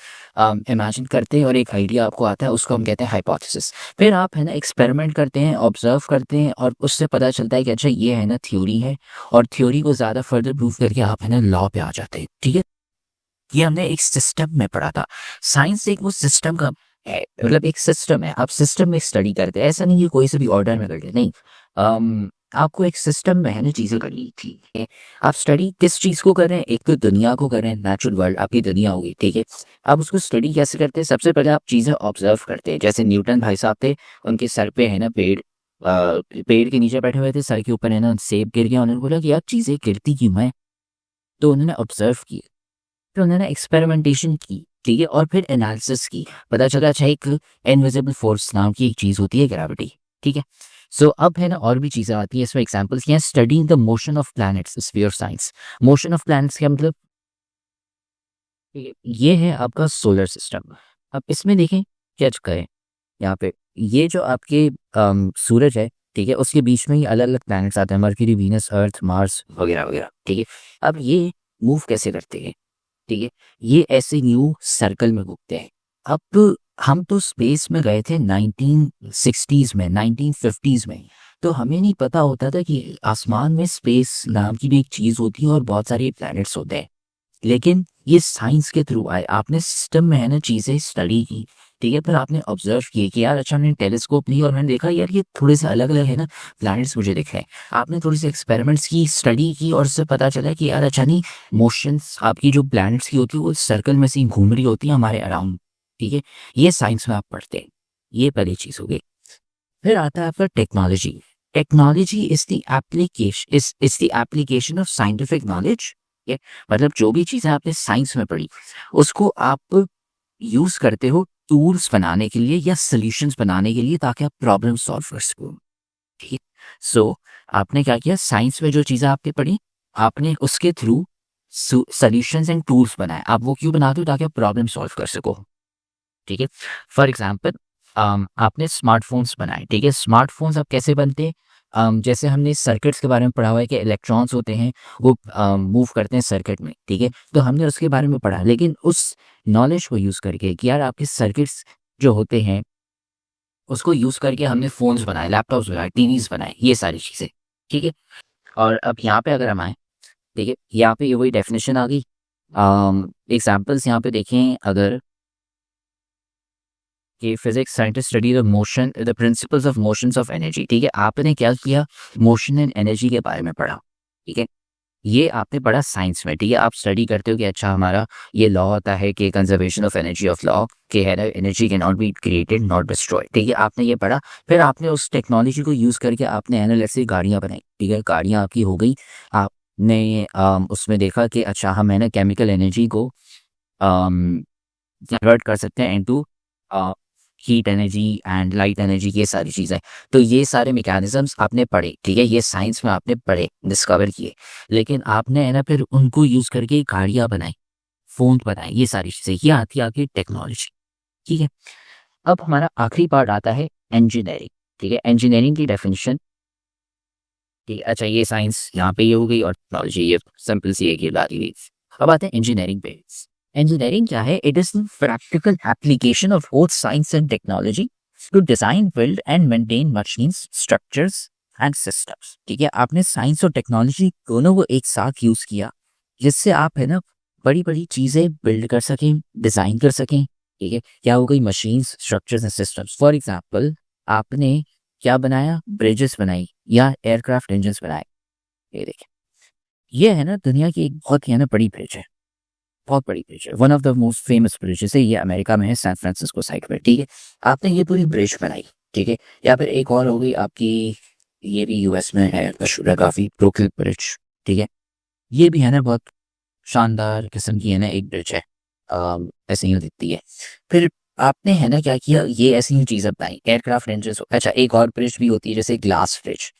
इमेजिन करते हैं और एक आइडिया आपको आता है, उसको हम कहते हैं हाइपोथेसिस। फिर आप है ना एक्सपेरिमेंट करते हैं, ऑब्जर्व करते हैं और उससे पता चलता है कि अच्छा ये है ना थ्योरी है, और थ्योरी को ज़्यादा फर्दर प्रूव करके आप है ना लॉ पे आ जाते हैं, ठीक है। ये हमने एक सिस्टम में पढ़ा था। साइंस एक वो सिस्टम का है, मतलब एक सिस्टम है, आप सिस्टम में स्टडी करते हैं। ऐसा नहीं कि कोई से भी ऑर्डर में करते, नहीं। आपको एक सिस्टम में है ना चीज़ें करनी थी। आप स्टडी किस चीज़ को कर रहे हैं? एक तो दुनिया को कर रहे हैं, नेचुरल वर्ल्ड आपकी दुनिया होगी, ठीक है। आप उसको स्टडी कैसे करते हैं? सबसे पहले आप चीज़ें ऑब्जर्व करते हैं। जैसे न्यूटन भाई साहब थे, उनके सर पे है ना पेड़ के नीचे बैठे हुए थे, सर के ऊपर है ना सेब गिर गया। उन्होंने बोला कि यार चीज़ें गिरती क्यों है? तो उन्होंने ऑब्जर्व की, फिर उन्होंने एक्सपेरिमेंटेशन की, ठीक है, और फिर एनालिसिस की। पता चला अच्छा एक इनविजिबल फोर्स नाम की एक चीज़ होती है, ग्रेविटी, ठीक है। सो अब है ना और भी चीज़ें आती हैं इसमें, एग्जाम्पल्स क्या हैं? Studying the motion of planets, sphere science. Motion of planets क्या मतलब? ठीक है, ये है आपका सोलर सिस्टम। अब इसमें देखें क्या चक्कर है यहाँ पे। ये जो आपके सूरज है, ठीक है, उसके बीच में ही अलग अलग प्लैनेट्स आते हैं, मर्क्यूरी, वीनस, अर्थ, मार्स वगैरह वगैरह, ठीक है। अब ये मूव कैसे करते हैं? ठीक है, ये ऐसे न्यू सर्कल में घूमते हैं। अब हम तो स्पेस में गए थे 1960s में, 1950s में, तो हमें नहीं पता होता था कि आसमान में स्पेस नाम की भी एक चीज़ होती है और बहुत सारे प्लैनेट्स होते हैं। लेकिन ये साइंस के थ्रू आए, आपने सिस्टम में है ना चीज़ें स्टडी की, ठीक है, फिर आपने ऑब्जर्व किए कि यार अच्छा, मैंने टेलीस्कोप ली और मैंने देखा यार ये थोड़े से अलग अलग है ना प्लैनेट्स मुझे दिख रहे हैं। आपने थोड़ी सी एक्सपेरिमेंट्स की, स्टडी की, और उससे पता चला कि यार अच्छा नहीं, मोशंस आपकी जो प्लैनेट्स की होती है वो सर्कल में से ही घूम रही होती है हमारे अराउंड, ठीक है। ये साइंस में आप पढ़ते हैं, ये पहली चीज़ हो गई। फिर आता है आपका technology. Technology is the application of scientific knowledge, मतलब जो भी चीज़ें आपने साइंस में पढ़ी उसको आप यूज़ करते हो टूल्स बनाने के लिए या सॉल्यूशंस बनाने के लिए, ताकि आप प्रॉब्लम सॉल्व कर सको। ठीक है, सो आपने क्या किया, साइंस में जो चीज़ें आपने पढ़ी, आपने उसके थ्रू सॉल्यूशंस एंड टूल्स बनाए। आप वो क्यों बनाते हो, ताकि आप प्रॉब्लम सॉल्व कर सको। ठीक है, फॉर एग्जाम्पल आपने स्मार्टफोन्स बनाए। ठीक है, स्मार्टफोन्स अब कैसे बनते हैं, जैसे हमने सर्किट्स के बारे में पढ़ा हुआ है कि इलेक्ट्रॉन्स होते हैं, वो मूव करते हैं सर्किट में। ठीक है, तो हमने उसके बारे में पढ़ा, लेकिन उस नॉलेज को यूज़ करके कि यार आपके सर्किट्स जो होते हैं उसको यूज़ करके हमने फ़ोन्स बनाए, लैपटॉप्स बनाए, टीवीज़ बनाए, ये सारी चीज़ें। ठीक है, और अब यहाँ पे अगर हम आएँ, ठीक है, यहाँ पे ये वही डेफिनेशन आ गई। एग्जाम्पल्स यहाँ पे देखें अगर, कि physics scientist study the motion, the principles of motions of energy. ठीक है, आपने क्या किया, मोशन एंड एनर्जी के बारे में पढ़ा। ठीक है, ये आपने पढ़ा साइंस में। ठीक है, आप स्टडी करते हो कि अच्छा हमारा ये लॉ होता है कि conservation of energy of law के है ना, energy can not be created not destroyed. ठीक है, आपने ये पढ़ा, फिर आपने उस टेक्नोलॉजी को यूज़ करके आपने एनालिसिस गाड़ियाँ बनाई। ठीक है, गाड़ियाँ आपकी हो गई, आपने उसमें देखा कि अच्छा हम है ना केमिकल एनर्जी को कन्वर्ट कर सकते हैं into heat energy and light energy, ये सारी चीज़ें। तो ये सारे मैकेनिज्म्स आपने पढ़े। ठीक है, ये साइंस में आपने पढ़े, डिस्कवर किए, लेकिन आपने है ना फिर उनको यूज़ करके गाड़ियाँ बनाई, फ़ोन बनाए, ये सारी चीज़ें। ये आती है आपकी टेक्नोलॉजी। ठीक है, अब हमारा आखिरी पार्ट आता है इंजीनियरिंग। ठीक है, इंजीनियरिंग की डेफिनेशन। ठीक है, अच्छा ये साइंस यहाँ पे ये हो गई और टेक्नोलॉजी ये सिंपल सी एक ही बात हुई। अब आते हैं इंजीनियरिंग पे। इंजीनियरिंग क्या है, it is the practical application of both science and technology to design, build and maintain machines, structures and systems. ठीक है, आपने साइंस और टेक्नोलॉजी दोनों को एक साथ यूज किया, जिससे आप है ना बड़ी बड़ी चीजें बिल्ड कर सकें, डिजाइन कर सकें। ठीक है, क्या हो गई, machines, structures and systems. For example आपने क्या बनाया, ब्रिजेस बनाई या एयरक्राफ्ट इंजन बनाए। ये देखिए, ये है ना दुनिया की एक बहुत ही है ना बड़ी ब्रिज है, बहुत बड़ी ब्रिज है, one of the most famous bridges है। ये अमेरिका में है, सैन फ्रांसिस्को साइड पे। ठीक है, आपने ये पूरी ब्रिज बनाई। ठीक है, या फिर एक और हो गई आपकी, ये भी यूएस में है, मशहूर है काफी, ब्रुकलिन ब्रिज। ठीक है, ये भी है ना बहुत शानदार किस्म की है ना एक ब्रिज है, ऐसे ही दिखती है। फिर आपने है ना क्या किया, ये ऐसी ही चीज़ें बनाई, एयरक्राफ्ट इंजन। अच्छा एक और ब्रिज भी होती है, जैसे ग्लास ब्रिज।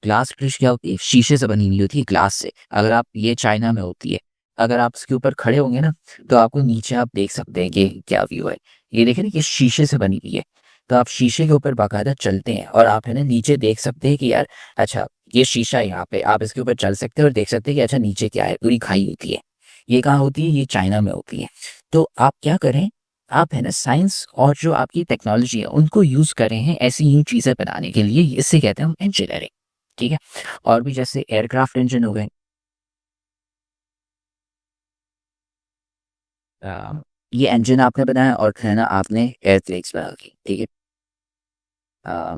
ग्लास ब्रिज क्या होती है, शीशे से बनी हुई होती है, ग्लास से। अगर आप, ये चाइना में होती है, अगर आप इसके ऊपर खड़े होंगे ना, तो आपको नीचे आप देख सकते हैं कि क्या व्यू है। ये देखें ना, ये शीशे से बनी हुई है, तो आप शीशे के ऊपर बाकायदा चलते हैं और आप है ना नीचे देख सकते हैं कि यार अच्छा ये शीशा है, यहाँ पे आप इसके ऊपर चल सकते हैं और देख सकते हैं कि अच्छा नीचे क्या है, पूरी खाई होती है। ये कहाँ होती है, ये चाइना में होती है। तो आप क्या करें, आप है ना साइंस और जो आपकी टेक्नोलॉजी है उनको यूज करें हैं ऐसी ही चीजें बनाने के लिए, इससे कहते हैं हम इंजीनियरिंग। ठीक है, और भी जैसे एयरक्राफ्ट इंजन हो गए, ये इंजन आपने बनाया और है ना आपने एयर ब्रेक्स बना दी। ठीक है, अ,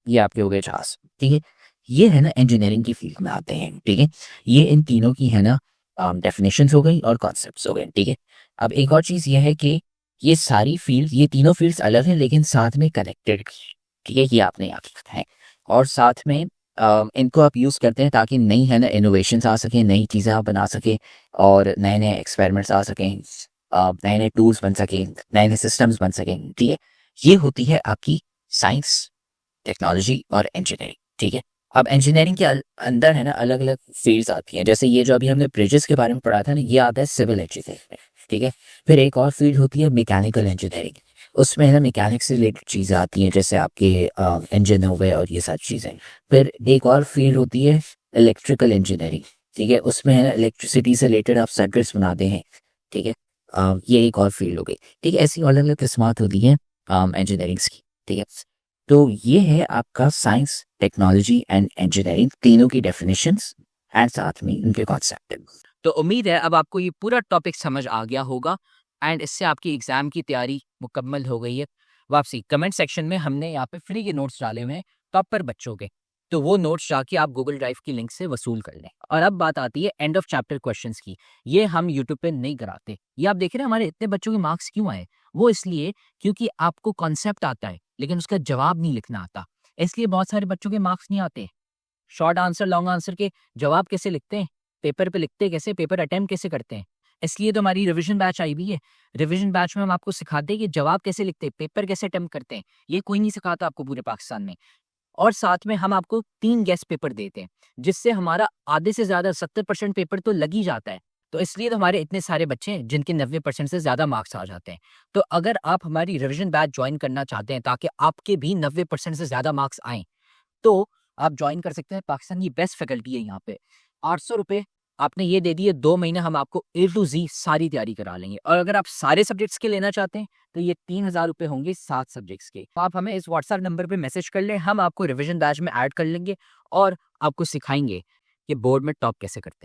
ये आपके हो गए जहाज। ठीक है, ये है ना इंजीनियरिंग की फील्ड में आते हैं। ठीक है, ये इन तीनों की है ना डेफिनेशंस हो गई और कॉन्सेप्ट्स हो गए। ठीक है, अब एक और चीज़ ये है कि ये सारी फील्ड, ये तीनों फील्ड्स अलग हैं लेकिन साथ में कनेक्टेड। ठीक है, ये आपने याद रखना है। और साथ में इनको आप यूज़ करते हैं ताकि नई है ना इनोवेशंस आ सकें, नई चीज़ें आप बना सकें और नए नए एक्सपेरिमेंट्स आ सकें, नए नए टूल्स बन सकें, नए नए सिस्टम्स बन सकें। ठीक है, ये होती है आपकी साइंस, टेक्नोलॉजी और इंजीनियरिंग। ठीक है, अब इंजीनियरिंग के अंदर है ना अलग अलग फील्ड्स आती हैं, जैसे ये जो अभी हमने ब्रिजेस के बारे में पढ़ा था ना, ये आता है सिविल इंजीनियरिंग में। ठीक है, फिर एक और फील्ड होती है मैकेनिकल इंजीनियरिंग, उसमें है ना मैकेनिक्स से रिलेटेड चीज़ें आती हैं, जैसे आपके इंजन हो गए और ये सारी चीज़ें। फिर एक और फील्ड होती है इलेक्ट्रिकल इंजीनियरिंग। ठीक है, उसमें है ना इलेक्ट्रिसिटी से रिलेटेड आप सर्किट्स बनाते हैं। ठीक है, ये एक और फील्ड हो गई। ठीक है, ऐसी अलग अलग किस्मात होती हैं इंजीनियरिंग्स की। ठीक है, तो ये है आपका साइंस, टेक्नोलॉजी एंड इंजीनियरिंग, तीनों की डेफिनेशंस एंड साथ में उनके कॉन्सेप्ट। तो उम्मीद है अब आपको ये पूरा टॉपिक समझ आ गया होगा एंड इससे आपकी एग्जाम की तैयारी मुकम्मल हो गई है। वापसी कमेंट सेक्शन में हमने यहाँ पे फ्री के नोट्स डाले हुए हैं टॉपर बच्चों के, तो वो नोट्स जाके आप गूगल ड्राइव की लिंक से वसूल कर लें। और अब बात आती है एंड ऑफ चैप्टर क्वेश्चंस की। ये हम यूट्यूब पे नहीं कराते। ये आप देख रहे हैं हमारे इतने बच्चों के मार्क्स क्यों आए, वो इसलिए क्योंकि आपको कॉन्सेप्ट आता है लेकिन उसका जवाब नहीं लिखना आता, इसलिए बहुत सारे बच्चों के मार्क्स नहीं आते। शॉर्ट आंसर, लॉन्ग आंसर के जवाब कैसे लिखते हैं, पेपर पे लिखते कैसे, पेपर अटेम्प्ट कैसे करते हैं, इसलिए तो हमारी रिवीजन बैच आई हुई है। रिवीजन बैच में हम आपको सिखाते हैं कि जवाब कैसे लिखते हैं, पेपर कैसे अटेम्प्ट करते हैं। ये कोई नहीं सिखाता आपको पूरे पाकिस्तान में। और साथ में हम आपको 3 गेस्ट पेपर देते हैं, जिससे हमारा आधे से ज़्यादा 70% पेपर तो लग ही जाता है। तो इसलिए तो हमारे इतने सारे बच्चे हैं जिनके 90% से ज़्यादा मार्क्स आ जाते हैं। तो अगर आप हमारी रिवीजन बैच जॉइन करना चाहते हैं ताकि आपके भी 90% से ज़्यादा मार्क्स आएँ, तो आप जॉइन कर सकते हैं। पाकिस्तान की बेस्ट फैकल्टी है यहाँ पे। 800 रुपए आपने ये दे दिए, 2 महीने हम आपको ए टू ज़ी सारी तैयारी करा लेंगे। और अगर आप सारे सब्जेक्ट्स के लेना चाहते हैं, तो ये 3000 रुपए होंगे 7 सब्जेक्ट्स के। तो आप हमें इस व्हाट्सएप नंबर पे मैसेज कर लें, हम आपको रिवीजन बैच में ऐड कर लेंगे और आपको सिखाएँगे कि बोर्ड में टॉप कैसे करते हैं।